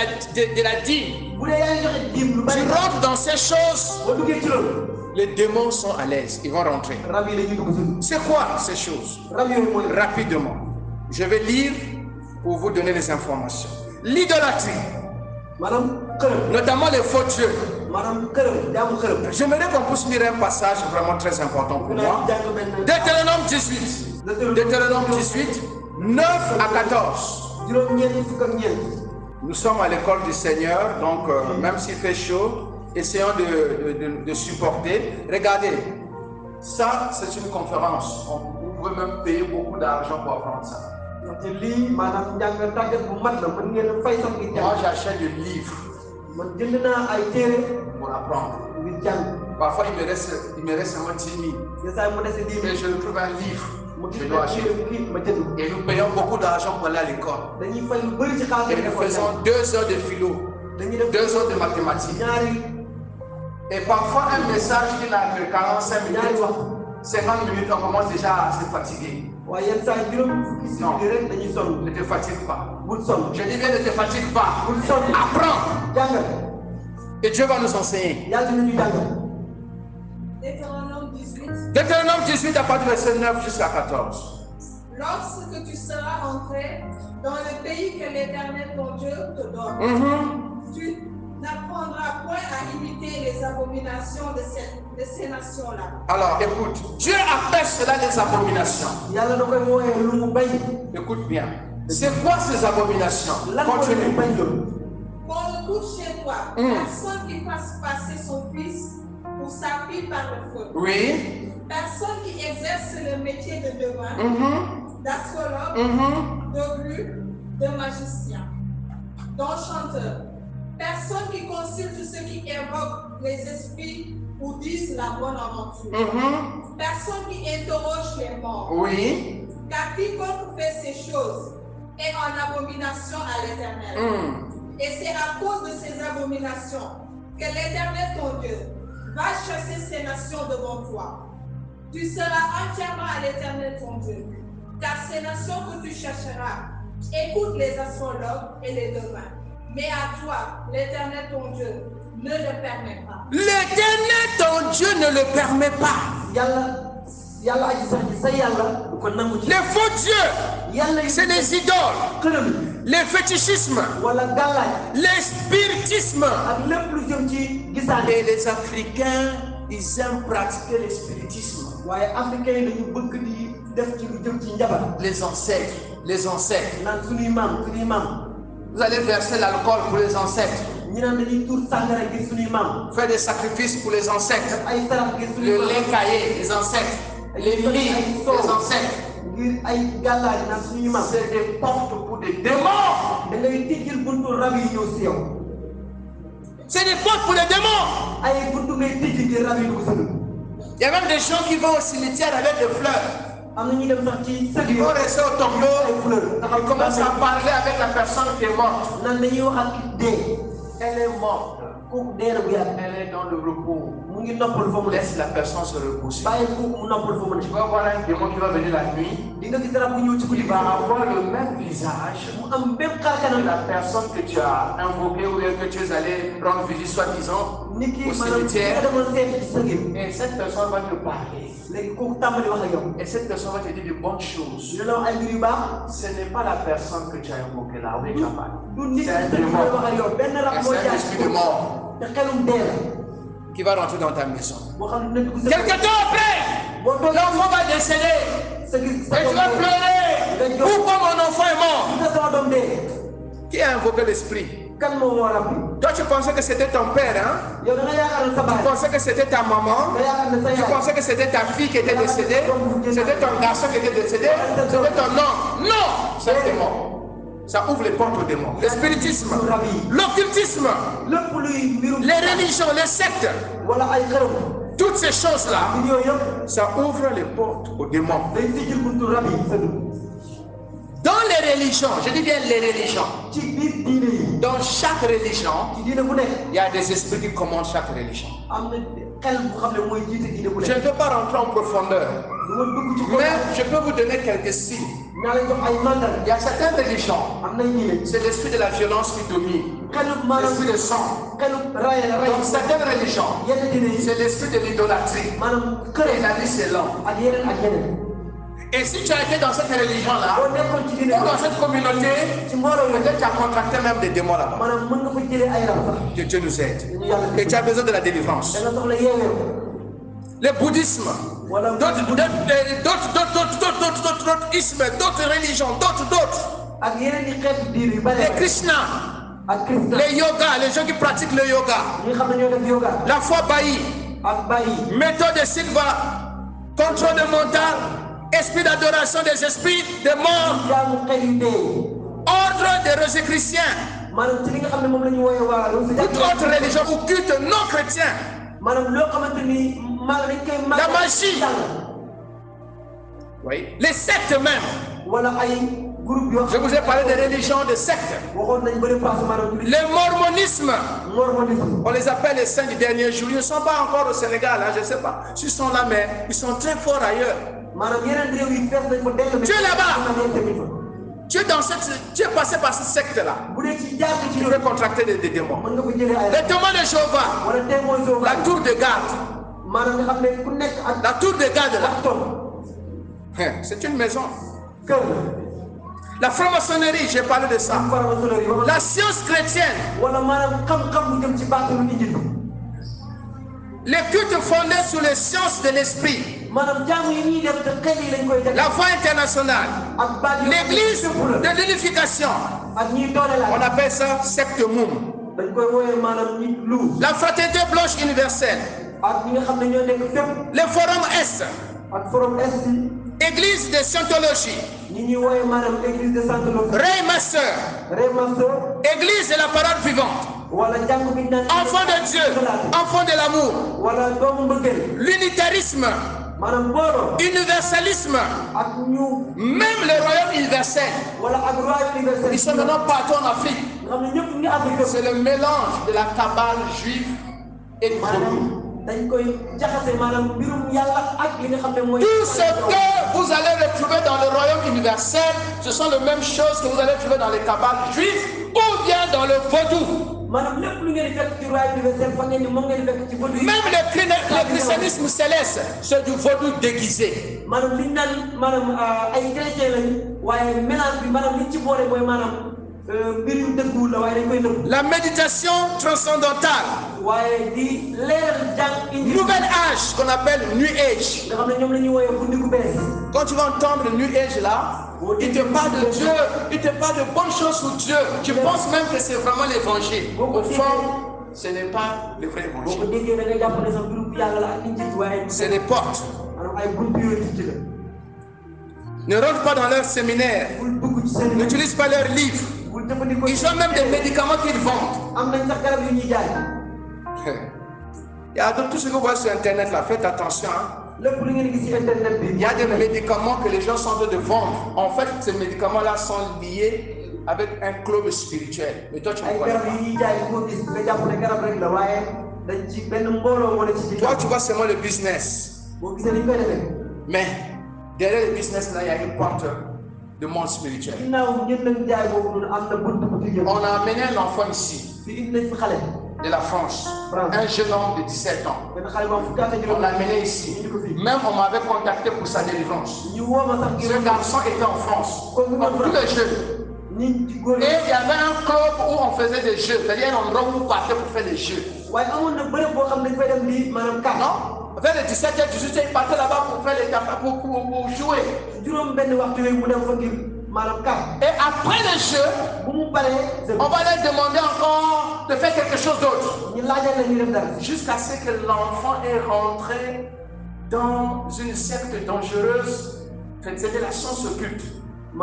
la dîme, tu rentres dans ces choses, les démons sont à l'aise, ils vont rentrer. C'est quoi ces choses? Rapidement, je vais lire pour vous donner les informations. L'idolâtrie, notamment les faux dieux. J'aimerais qu'on puisse lire un passage vraiment très important pour moi. Deutéronome 18. Deutéronome 18, 9 à 14. Nous sommes à l'école du Seigneur, donc même s'il fait chaud, essayons de supporter. Regardez, ça c'est une conférence. Vous pouvez même payer beaucoup d'argent pour apprendre ça. Moi j'achète des livres pour apprendre. Parfois il me reste seulement 10 000 et je trouve un livre, je dois acheter. Et nous payons beaucoup d'argent pour aller à l'école. Et nous faisons 2 heures de philo, 2 heures de mathématiques. Et parfois un message qui n'a que 45 minutes, 50 minutes, on commence déjà à se fatiguer. Non, ne te fatigue pas. Je dis bien ne te fatigue pas. Apprends. Et Dieu va nous enseigner. Deutéronome 18. Deutéronome 18 à partir du verset 9 jusqu'à 14. Lorsque tu seras entré dans le pays que l'Éternel ton Dieu te donne, tu n'apprendras point à imiter les abominations de ces nations-là. Alors écoute, Dieu appelle cela les abominations. Écoute bien. C'est quoi ces abominations? Continue. Qu'on ne touche chez toi personne qui fasse passer son fils ou sa fille par le feu. Oui. Personne qui exerce le métier de devin, d'astrologue, de glu, de magicien, d'enchanteur. Personne qui consulte ceux qui évoquent les esprits ou disent la bonne aventure. Personne qui interroge les morts. Oui. Car quiconque fait ces choses est en abomination à l'Éternel. Et c'est à cause de ces abominations que l'Éternel ton Dieu va chasser ces nations devant toi. Tu seras entièrement à l'Éternel ton Dieu. Car ces nations que tu chercheras écoutent les astrologues et les devins. Mais à toi, l'Éternel ton Dieu ne le permet pas. L'Éternel ton Dieu ne le permet pas. Les faux dieux, c'est les idoles, les fétichismes, les spiritismes. Et les Africains, ils aiment pratiquer le spiritisme. Les ancêtres. Vous allez verser l'alcool pour les ancêtres. Faire des sacrifices pour les ancêtres. Le lait caillé, les ancêtres. Les riz, les ancêtres. C'est des portes pour des démons. C'est des portes pour les démons. Il y a même des gens qui vont au cimetière avec des fleurs. Ils vont rester au tombeau. Ils commencent à parler avec la personne qui est morte. Elle est morte. Elle est dans le repos. Laisse la personne se reposer. Tu vas voir un démon qui va venir la nuit. Il va avoir le même visage que la personne que tu as invoquée ou que tu es allé rendre visite, soi-disant, au cimetière. Et cette personne va te parler. Et cette personne va te dire de bonnes choses. Ce n'est pas la personne que tu as invoquée là. Oui, tu as parlé. C'est un démon. C'est un esprit de mort qui va rentrer dans ta maison. Quelque temps après, l'enfant va décéder. Et tu vas pleurer. Pourquoi mon enfant est mort? Qui a invoqué l'esprit? Toi, tu pensais que c'était ton père, hein? Tu pensais que c'était ta maman? Tu pensais que c'était ta fille qui était décédée? C'était ton garçon qui était décédé? C'était ton homme? Non! C'est un démon. Ça ouvre les portes aux démons. Le spiritisme, l'occultisme, les religions, les sectes, toutes ces choses-là, ça ouvre les portes aux démons. Dans les religions, je dis bien les religions, dans chaque religion, il y a des esprits qui commandent chaque religion. Je ne veux pas rentrer en profondeur, mais je peux vous donner quelques signes. Il y a certaines religions, c'est l'esprit de la violence qui domine, l'esprit de sang. Dans certaines religions, c'est l'esprit de l'idolâtrie. Et la vie c'est l'homme. Et si tu as été dans cette religion-là, ou dans cette communauté, peut-être tu as contracté même des démons là-bas. Que Dieu nous aide. Et tu as besoin de la délivrance. Le bouddhisme, d'autres ismes, d'autres religions, d'autres. Les Krishna, les yogas, les gens qui pratiquent le yoga. La foi Baï, méthode de Silva, contrôle mental. Esprit d'adoration des esprits, des morts, ordre des Rosicruciens, toute autre religion ou culte non chrétien, la magie, oui. Les sectes même. Je vous ai parlé des religions, des sectes. Le mormonisme, on les appelle les saints du dernier jour. Ils ne sont pas encore au Sénégal, hein, je ne sais pas s'ils sont là, mais ils sont très forts ailleurs. Tu es là-bas. Tu es passé par cette secte-là. Tu peux contracter des démons. Les témoins de Jéhovah, la tour de garde. La tour de garde là. C'est une maison. La franc-maçonnerie, j'ai parlé de ça. La science chrétienne. Les cultes fondés sur les sciences de l'esprit. La foi internationale. L'église de l'unification. On appelle ça secte Moum. La fraternité blanche universelle. Le forum Est. Église de Scientologie. Raymaster. Église de la parole vivante. Enfant de Dieu, enfant de l'amour. L'unitarisme. Universalisme. Même le royaume universel. Ils sont maintenant partout en Afrique. C'est le mélange de la cabale juive et du vaudou. Tout ce que vous allez retrouver dans le royaume universel, ce sont les mêmes choses que vous allez trouver dans les cabales juives ou bien dans le vaudou. Même le christianisme céleste, c'est du vaudou déguisé. La méditation transcendantale. Nouvel âge qu'on appelle New Age. Quand tu vas entendre le New Age là, il te parle de Dieu, il te parle de bonnes choses sur Dieu. Tu penses même que c'est vraiment l'évangile. Au fond, ce n'est pas le vrai évangile. C'est les portes. Ne rentre pas dans leur séminaire. N'utilise pas leurs livres. Ils ont même des médicaments qu'ils vendent. Il y a tout ce que vous voyez sur internet là, faites attention. Il y a des médicaments que les gens sont en train de vendre. En fait, ces médicaments-là sont liés avec un club spirituel. Mais toi, tu ne vois pas. Toi, tu vois seulement le business. Mais derrière le business, là, il y a une porte de monde spirituel. On a amené un enfant ici, de la France, un jeune homme de 17 ans. On l'a amené ici. Même on m'avait contacté pour sa délivrance. Ce garçon était en France, comme tous les jeunes. Et il y avait un club où on faisait des jeux, c'est-à-dire un endroit où on partait pour faire des jeux. Non? Vers les 17h, 18h, il partait là-bas pour faire les cafés, pour jouer. Et après le jeu, on va leur demander encore de faire quelque chose d'autre. Jusqu'à ce que l'enfant est rentré dans une secte dangereuse. C'était la science occulte. Et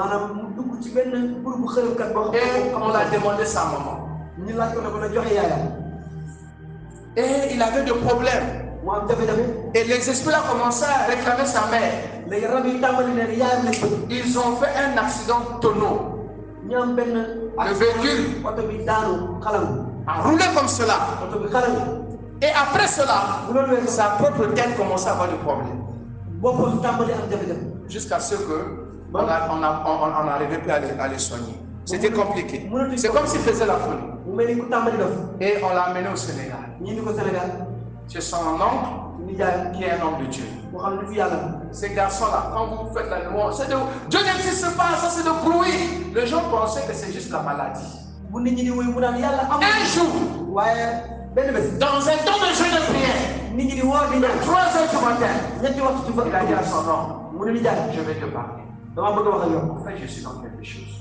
on a demandé sa maman. Et il avait des problèmes. Et les esprits ont commencé à réclamer sa mère. Ils ont fait un accident de tonneau. Le véhicule a roulé comme cela. Et après cela, sa propre tête commençait à avoir des problèmes. Jusqu'à ce qu'on n'arrivait plus à les soigner. C'était compliqué. C'est comme s'il faisait la folie. Et on l'a amené au Sénégal. C'est son oncle qui est un homme de Dieu. Ces garçons-là, quand vous faites la louange, c'est de Dieu n'existe pas, ça c'est de bruit. Les gens pensaient que c'est juste la maladie. Un jour, dans un temps de jeûne de prière, 3h du matin, il a dit à son oncle, je vais te parler. En fait, je suis dans quelque chose.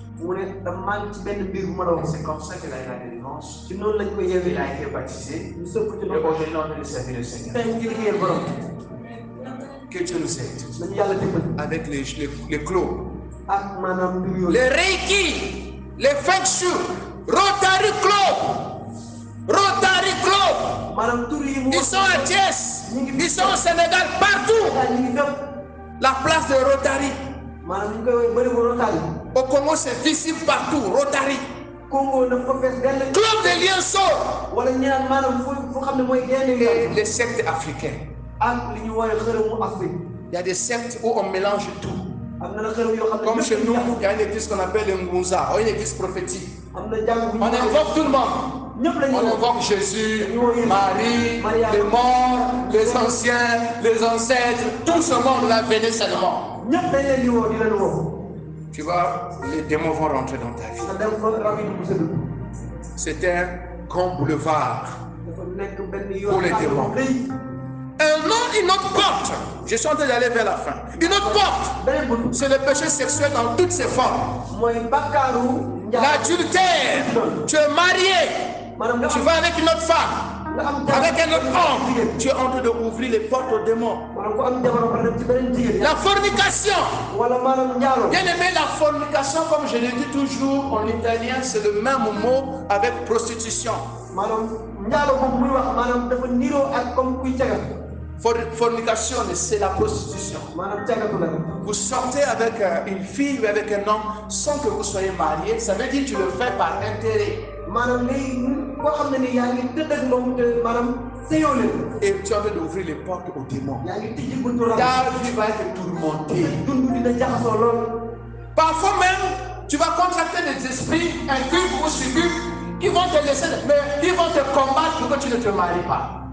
C'est comme ça qu'il a eu la délivrance. Il a été baptisé. Et aujourd'hui, on veut servir le Seigneur. Que Dieu nous aide. Avec les clos, les Reiki, les Feng Shui, Rotary Club, Rotary Club. Ils sont à Thiès, ils sont au Sénégal, partout. La place de Rotary. Au Congo, c'est visible partout, Rotary. Club de Lienso. Et les sectes africaines. Il y a des sectes où on mélange tout. Comme chez nous, il y a une église qu'on appelle le Mouza, une église prophétique. On invoque tout le monde. On invoque Jésus, Marie, les morts, les anciens, les ancêtres. Tout ce monde-là venait seulement. Tu vois, les démons vont rentrer dans ta vie. C'est un grand boulevard pour les démons. Une autre porte. Je suis en train d'aller vers la fin. Une autre porte, c'est le péché sexuel dans toutes ses formes. L'adultère. Tu es marié. Tu vas avec une autre femme, avec un autre homme. Tu es en train d'ouvrir les portes aux démons. La fornication. Bien aimé, la fornication, comme je le dis toujours en italien, c'est le même mot avec prostitution. Fornication, c'est la prostitution. Vous sortez avec une fille ou avec un homme sans que vous soyez marié, ça veut dire que tu le fais par intérêt. Et tu as envie d'ouvrir les portes aux démons. Ta vie va être tourmentée. Parfois même, tu vas contracter des esprits incubes ou succubes qui vont te laisser, mais ils vont te combattre pour que tu ne te maries pas.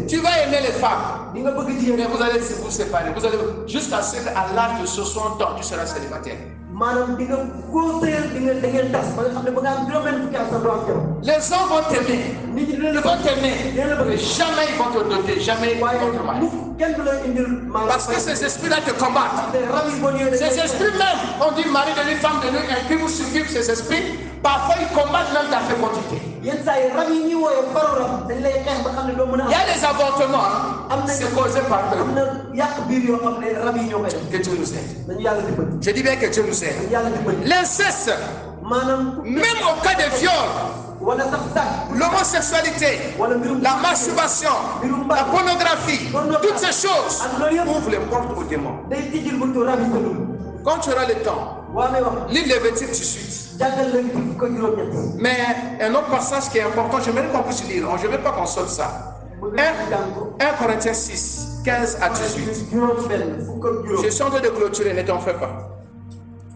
Tu vas aimer les femmes, mais vous allez vous séparer. Vous allez jusqu'à ce qu'à l'âge de 60 ans, tu seras célibataire. Les hommes vont t'aimer. Ils vont t'aimer. Mais jamais ils vont te doter. Jamais ils vont te marier. Parce que ces esprits-là te combattent. Ces esprits même, on dit mari de l'une, femme de l'une, un puis vous succube ces esprits. Parfois ils combattent même ta fécondité. Il y a des avortements. C'est causé par eux. Que Dieu nous aide. Je dis bien que Dieu nous aide. L'inceste, même au cas de viol, l'homosexualité, la masturbation, la pornographie, toutes ces choses ouvrent les portes aux démons. Quand tu auras le temps, lis Lévitique 18. Mais un autre passage qui est important, j'aimerais qu'on puisse lire. Je ne veux pas qu'on saute ça. 1 Corinthiens 6, 15 à 18. Je suis en train de clôturer, ne t'en fais pas.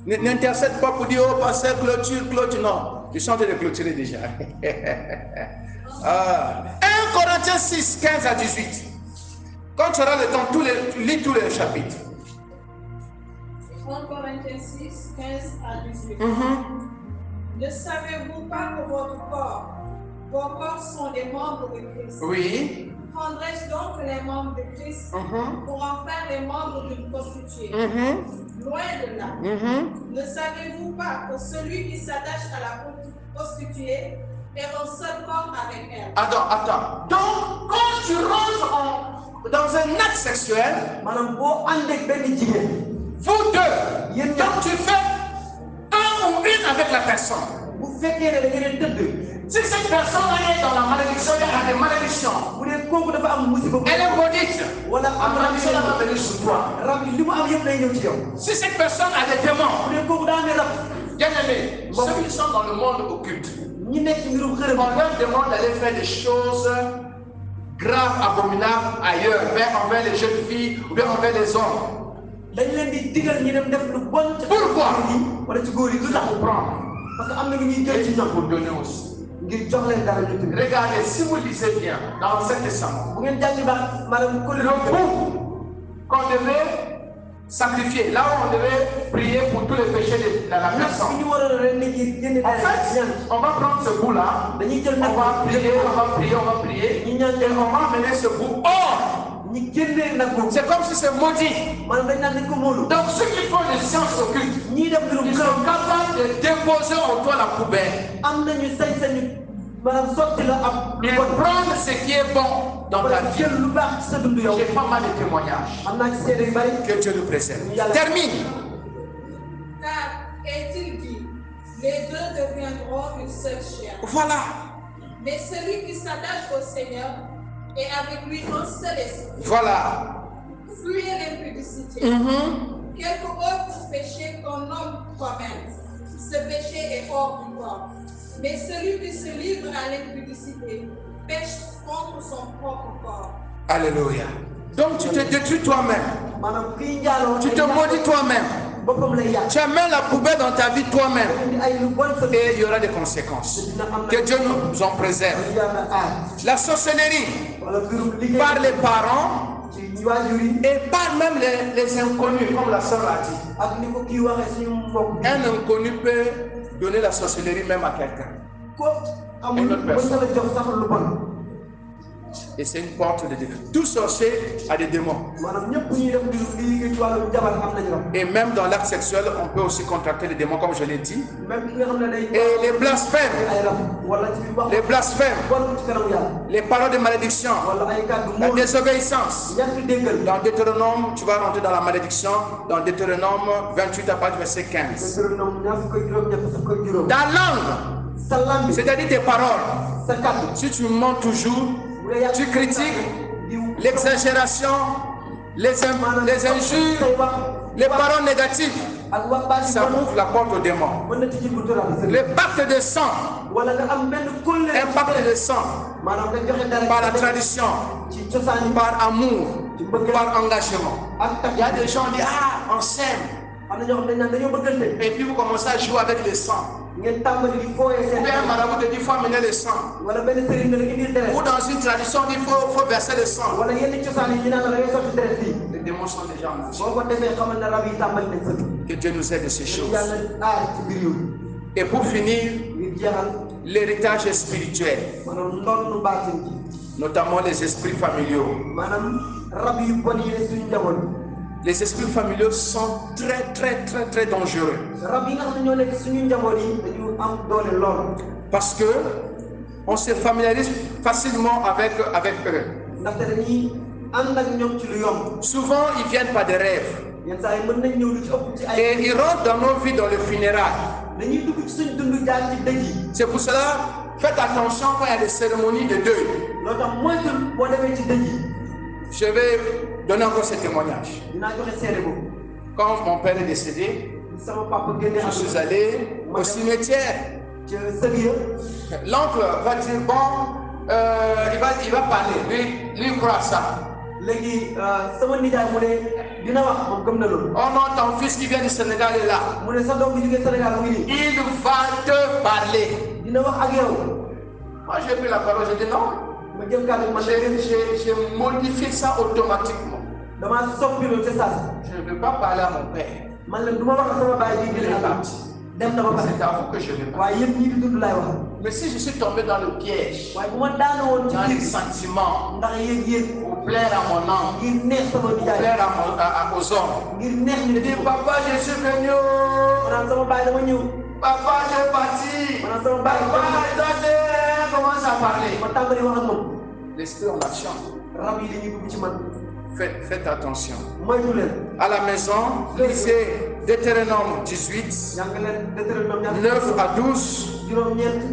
N'intercède pas pour dire, oh, pasteur, clôture, non. Je suis en train de clôturer déjà. 1 Corinthiens 6, 15 à 18. Quand tu auras le temps, lis tous les chapitres. 1 Corinthiens 6, 15 à 18. Ne savez-vous pas que votre corps vos corps sont des membres de Christ. Oui. Prendrais-je donc les membres de Christ pour en faire les membres d'une prostituée? Loin de là. Ne savez-vous pas que celui qui s'attache à la prostituée est un seul corps avec elle? Attends. Donc, quand tu rentres dans un acte sexuel, vous deux, donc tu fais un ou une avec la personne. Si cette personne est dans la malédiction, il y a des malédictions. Elle est maudite. La malédiction va venir sur toi. Si cette personne a des démons, bien aimé, ceux qui sont dans le monde occulte, on leur demande d'aller faire des choses graves, abominables ailleurs, envers les jeunes filles ou bien envers les hommes. Pourquoi? Ça vous prend. Et tu pour donner aussi. Regardez, si vous lisez bien dans le 7 décembre, le bout qu'on devait sacrifier, là où on devait prier pour tous les péchés de la personne. En fait, on va prendre ce bout-là, on va prier, et on va amener ce bout hors. C'est comme si c'est maudit. Donc ceux qui font des sciences occultes, ils sont capables de déposer en toi la poubelle. Et prendre ce qui est bon dans ta vie. J'ai pas mal de témoignages. Que Dieu nous préserve. Termine. Car est-il dit, les deux deviendront une seule chair. Voilà. Mais celui qui s'attache au Seigneur et avec lui un seul esprit. Voilà. Fuyez l'impudicité. Quelque autre péché qu'on nomme toi-même, ce péché est hors du corps. Mais celui qui se livre à l'impudicité pêche contre son propre corps. Alléluia. Donc tu te détruis toi-même. Tu te maudis toi-même. Tu amènes la poubelle dans ta vie toi-même. Et il y aura des conséquences. Que Dieu nous en préserve. La sorcellerie par les parents et par même les inconnus, comme la sœur l'a dit. Un inconnu peut donner la sorcellerie même à quelqu'un. Une autre personne. Et c'est une porte de Dieu. Tout sorcier a des démons. Et même dans l'acte sexuel, on peut aussi contracter les démons, comme je l'ai dit. Et les blasphèmes, les paroles de malédiction, la désobéissance. Dans Deutéronome, tu vas rentrer dans la malédiction. Dans Deutéronome 28 à partir du verset 15. Ta langue, c'est-à-dire tes paroles. Si tu mens toujours, tu critiques l'exagération, les injures, les paroles négatives, ça ouvre la porte aux démons. Le pacte de sang, un pacte de sang, par la tradition, par amour, par engagement. Il y a des gens qui disent, ah, on s'aime. Et puis vous commencez à jouer avec le sang. Ou bien un marabout te dit qu'il faut amener le sang. Ou dans une tradition il faut verser le sang. Les démons sont déjà en marche. Que Dieu nous aide de ces choses. Et pour finir, l'héritage spirituel, notamment les esprits familiaux. Les esprits familiaux sont très dangereux. Parce que on se familiarise facilement avec eux. Souvent, ils viennent par des rêves. Et ils rentrent dans nos vies dans le funérail. C'est pour cela, faites attention quand il y a des cérémonies de deuil. Je vais donner encore ce témoignage. Quand mon père est décédé, je suis allé au cimetière. L'oncle va dire, bon, il va parler, lui il croit ça. Oh non, ton fils qui vient du Sénégal est là. Il va te parler. Moi j'ai pris la parole, j'ai dit non. J'ai modifié ça automatiquement. Je ne veux pas parler à mon père. Il est parti. C'est à vous que je vais parler. Mais si je suis tombé dans le piège, dans les sentiments, pour plaire à mon âme, pour plaire aux hommes, il dit papa, je suis venu. Papa, j'ai parti. Papa, je commence à parler. L'esprit en action. Faites attention. À la maison, lisez Deutéronome 18, 9 à 12,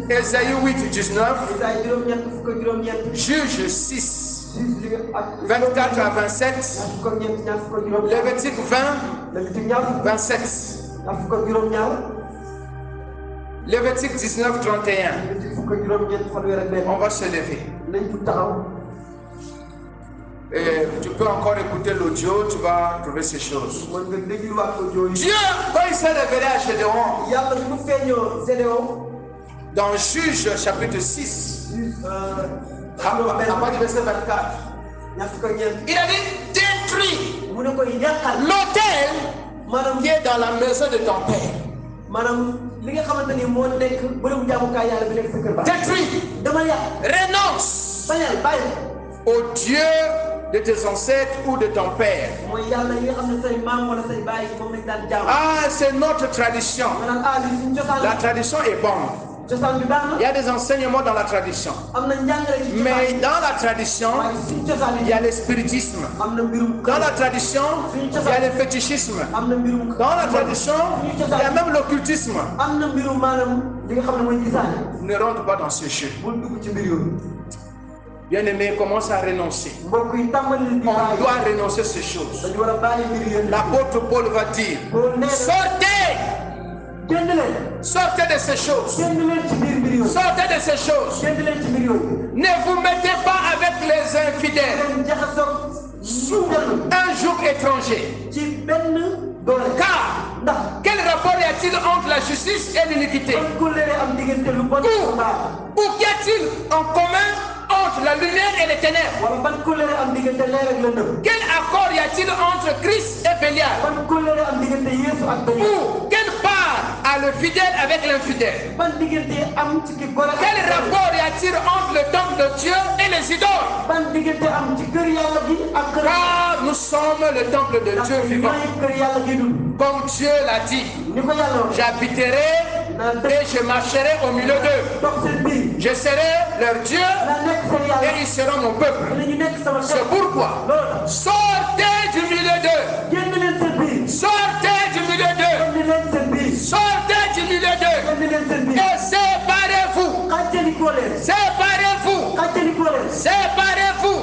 Ésaïe 8, 19, Juge 6, 24 à 27, Lévitique 20, 27, Lévitique 19, 31. On va se lever. Et tu peux encore écouter l'audio, tu vas trouver ces choses. Dieu, quand il s'est révélé à Gédéon, dans Juge chapitre 6, à partir du verset 24, il a dit détruis l'autel qui est dans la maison de ton père. Détruis, renonce au Dieu de tes ancêtres ou de ton père. Ah, c'est notre tradition. La tradition est bonne. Il y a des enseignements dans la tradition. Mais dans la tradition, il y a le spiritisme. Dans la tradition, il y a le fétichisme. Dans la tradition, il y a même l'occultisme. Ne rentre pas dans ce jeu. Bien-aimé, commence à renoncer. On doit renoncer ces choses. L'apôtre Paul va dire, sortez! Sortez de ces choses. Sortez de ces choses. Ne vous mettez pas avec les infidèles sous un joug étranger. Car quel rapport y a-t-il entre la justice et l'iniquité? Ou qu'y a-t-il en commun entre la lumière et les ténèbres? Quel accord y a-t-il entre Christ et Bélial? Ou quelle part a le fidèle avec l'infidèle? Quel rapport y a-t-il entre le temple de Dieu et les idoles? Car nous sommes le temple de Dieu vivant. Comme Dieu l'a dit, j'habiterai et je marcherai au milieu d'eux. Je serai leur Dieu et ils seront mon peuple. C'est pourquoi sortez du milieu d'eux. Sortez du milieu d'eux. Sortez du milieu d'eux. Et séparez-vous. Séparez-vous. Séparez-vous.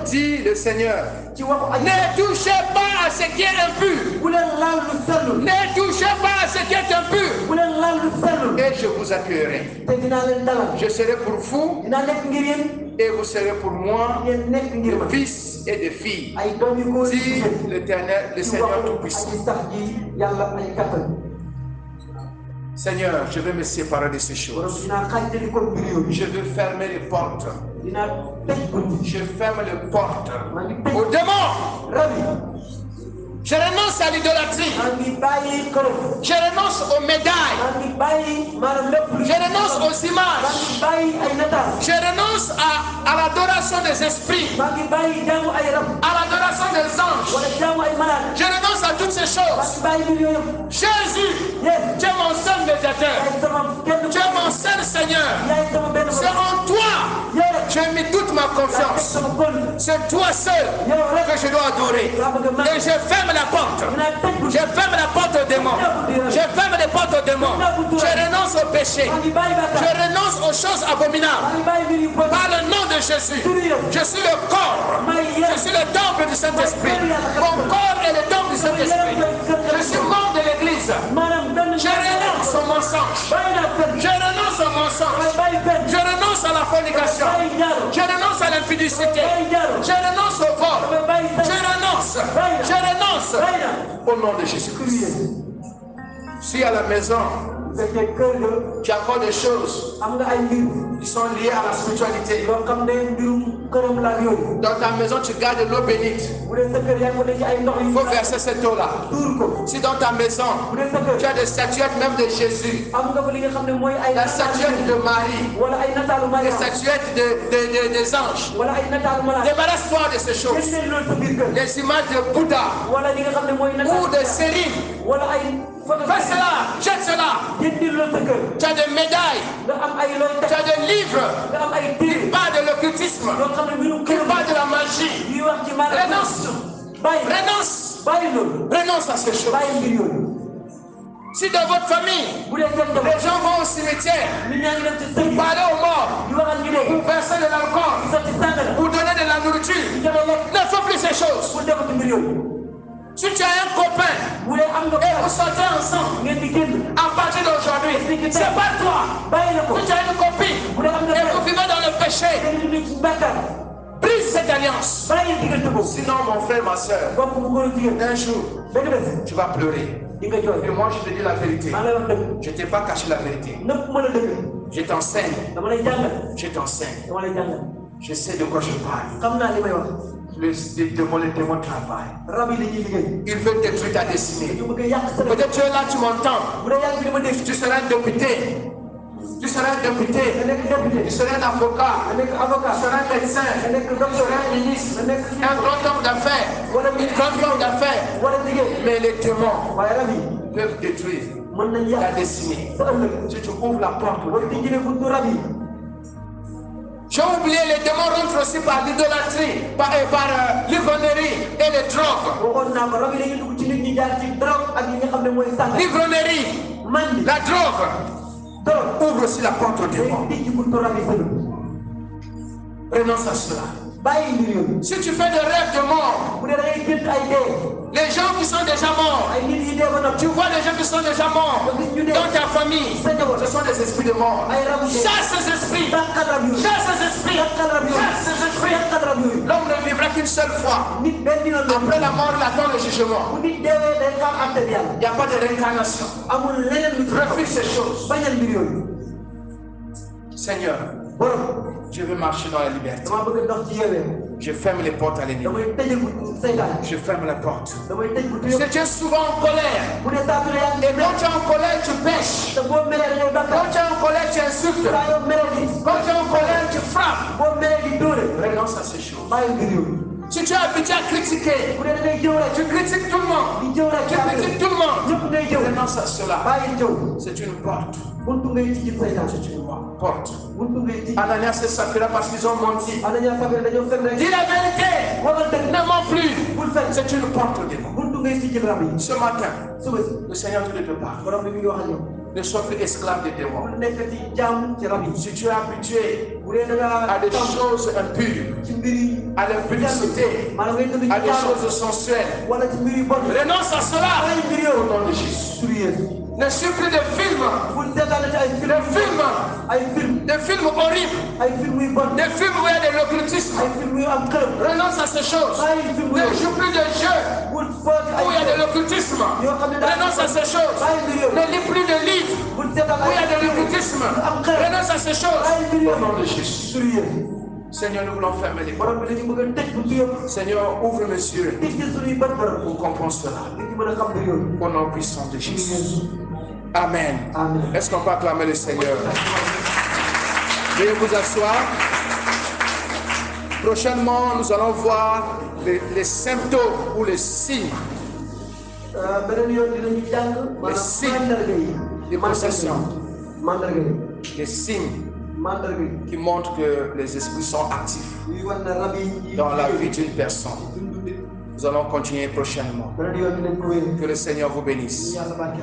Dit le Seigneur. Ne touchez pas à ce qui est impur. Ne touchez pas à ce qui est impur. Et je vous accueillerai. Je serai pour vous et vous serez pour moi de fils et de filles. Dit l'Éternel, le Seigneur Tout-Puissant. Seigneur, je vais me séparer de ces choses. Je veux fermer les portes. Je ferme les portes aux démons. Je renonce à l'idolâtrie. Je renonce aux médailles. Je renonce aux images. Je renonce à l'adoration des esprits. À l'adoration des anges. Je renonce à toutes ces choses. Jésus, tu es mon seul médiateur. Tu es mon seul Seigneur. C'est en toi que j'ai mis toute ma confiance. C'est toi seul que je dois adorer. Et je ferme la porte. Je ferme la porte aux démons. Je ferme les portes aux démons. Je renonce au péché. Je renonce aux choses abominables. Par le nom de Jésus. Je suis le corps. Je suis le temple du Saint-Esprit. Mon corps est le temple du Saint-Esprit. Je suis membre de l'Église. Je renonce au mensonge. Je renonce au mensonge. Je renonce à la fornication. Je renonce à l'impudicité. Je renonce au vol. Je renonce. Je renonce. Au nom de Jésus-Christ. Si à la maison, tu as encore des choses qui sont liées à la spiritualité. Dans ta maison, tu gardes l'eau bénite. Il faut verser cette eau-là. Si dans ta maison, tu as des statuettes même de Jésus, la statuette de Marie, les statuettes des anges, débarrasse-toi de ces choses. Les images de Bouddha ou de Céline. Fais cela, jette cela. Tu as des médailles, tu as des livres qui parlent de l'occultisme, qui parlent de la magie. Renonce à ces choses. Si dans votre famille, les gens vont au cimetière pour parler aux morts, pour verser de l'alcool, pour donner de la nourriture, ne fais plus ces choses. Si tu as un copain et vous sortez ensemble, à partir d'aujourd'hui, c'est pas toi. Si tu as une copine et vous vivez dans le péché, brise cette alliance. Sinon, mon frère, ma soeur, un jour, tu vas pleurer. Et moi, je te dis la vérité. Je ne t'ai pas caché la vérité. Je t'enseigne. Je t'enseigne. Je sais de quoi je parle. Le démon travaille. Il veut détruire ta destinée. Peut-être tu es là, tu m'entends. Tu seras un député. Tu seras un député. Tu seras un avocat. Tu seras un médecin. Tu seras un ministre. Un grand homme d'affaires. Une grande femme d'affaires. Mais les démons peuvent détruire ta destinée. Si tu ouvres la porte, j'ai oublié, les démons rentrent aussi par l'idolâtrie, par l'ivronnerie et les drogues. L'ivronnerie, la drogue, ouvre aussi la porte aux démons. Renonce à cela. Si tu fais des rêves de mort, les gens qui sont déjà morts, tu vois les gens qui sont déjà morts dans ta famille, ce sont des esprits de mort. Chasse ces esprits, chasse ces esprits, chasse ces esprits. L'homme ne vivra qu'une seule fois. Après la mort, il attend le jugement. Il n'y a pas de réincarnation. Refuse ces choses. Seigneur, je veux marcher dans la liberté. Je ferme les portes à l'ennemi. Je ferme les portes. Si tu es souvent en colère, et quand tu es en colère, tu pêches. Quand tu es en colère, tu insultes. Quand tu es en colère, tu frappes. Renonce à ces choses. Si tu es habitué à critiquer, tu critiques tout le monde. Tu critiques tout le monde. Renonce à cela. C'est une porte. C'est une porte. Ananias et Saphira parce qu'ils ont menti. Dis la vérité. Ne mens plus. C'est une porte au démon. Ce matin, le Seigneur te le parle. Ne sois plus esclave des démons. Si tu es habitué à des choses impures, à l'impudicité, à des choses sensuelles, renonce à cela au nom de Jésus. Ne suis plus des films horribles, des films où il y a de l'occultisme. Renonce à ces choses. Ne joue plus de jeux où il y a de l'occultisme. Renonce à ces choses. Ne lis plus de livres où il y a de l'occultisme. Renonce à ces choses. Au nom de Jésus. Seigneur, nous voulons fermer les portes. Seigneur, ouvre mes yeux pour comprendre cela. Au nom puissant de Jésus. Amen. Est-ce qu'on peut acclamer le Seigneur? Veuillez vous asseoir. Prochainement, nous allons voir les symptômes ou les signes. Les signes de possession. Les signes qui montrent que les esprits sont actifs dans la vie d'une personne. Nous allons continuer prochainement. Que le Seigneur vous bénisse.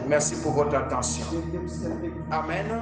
Merci pour votre attention. Amen.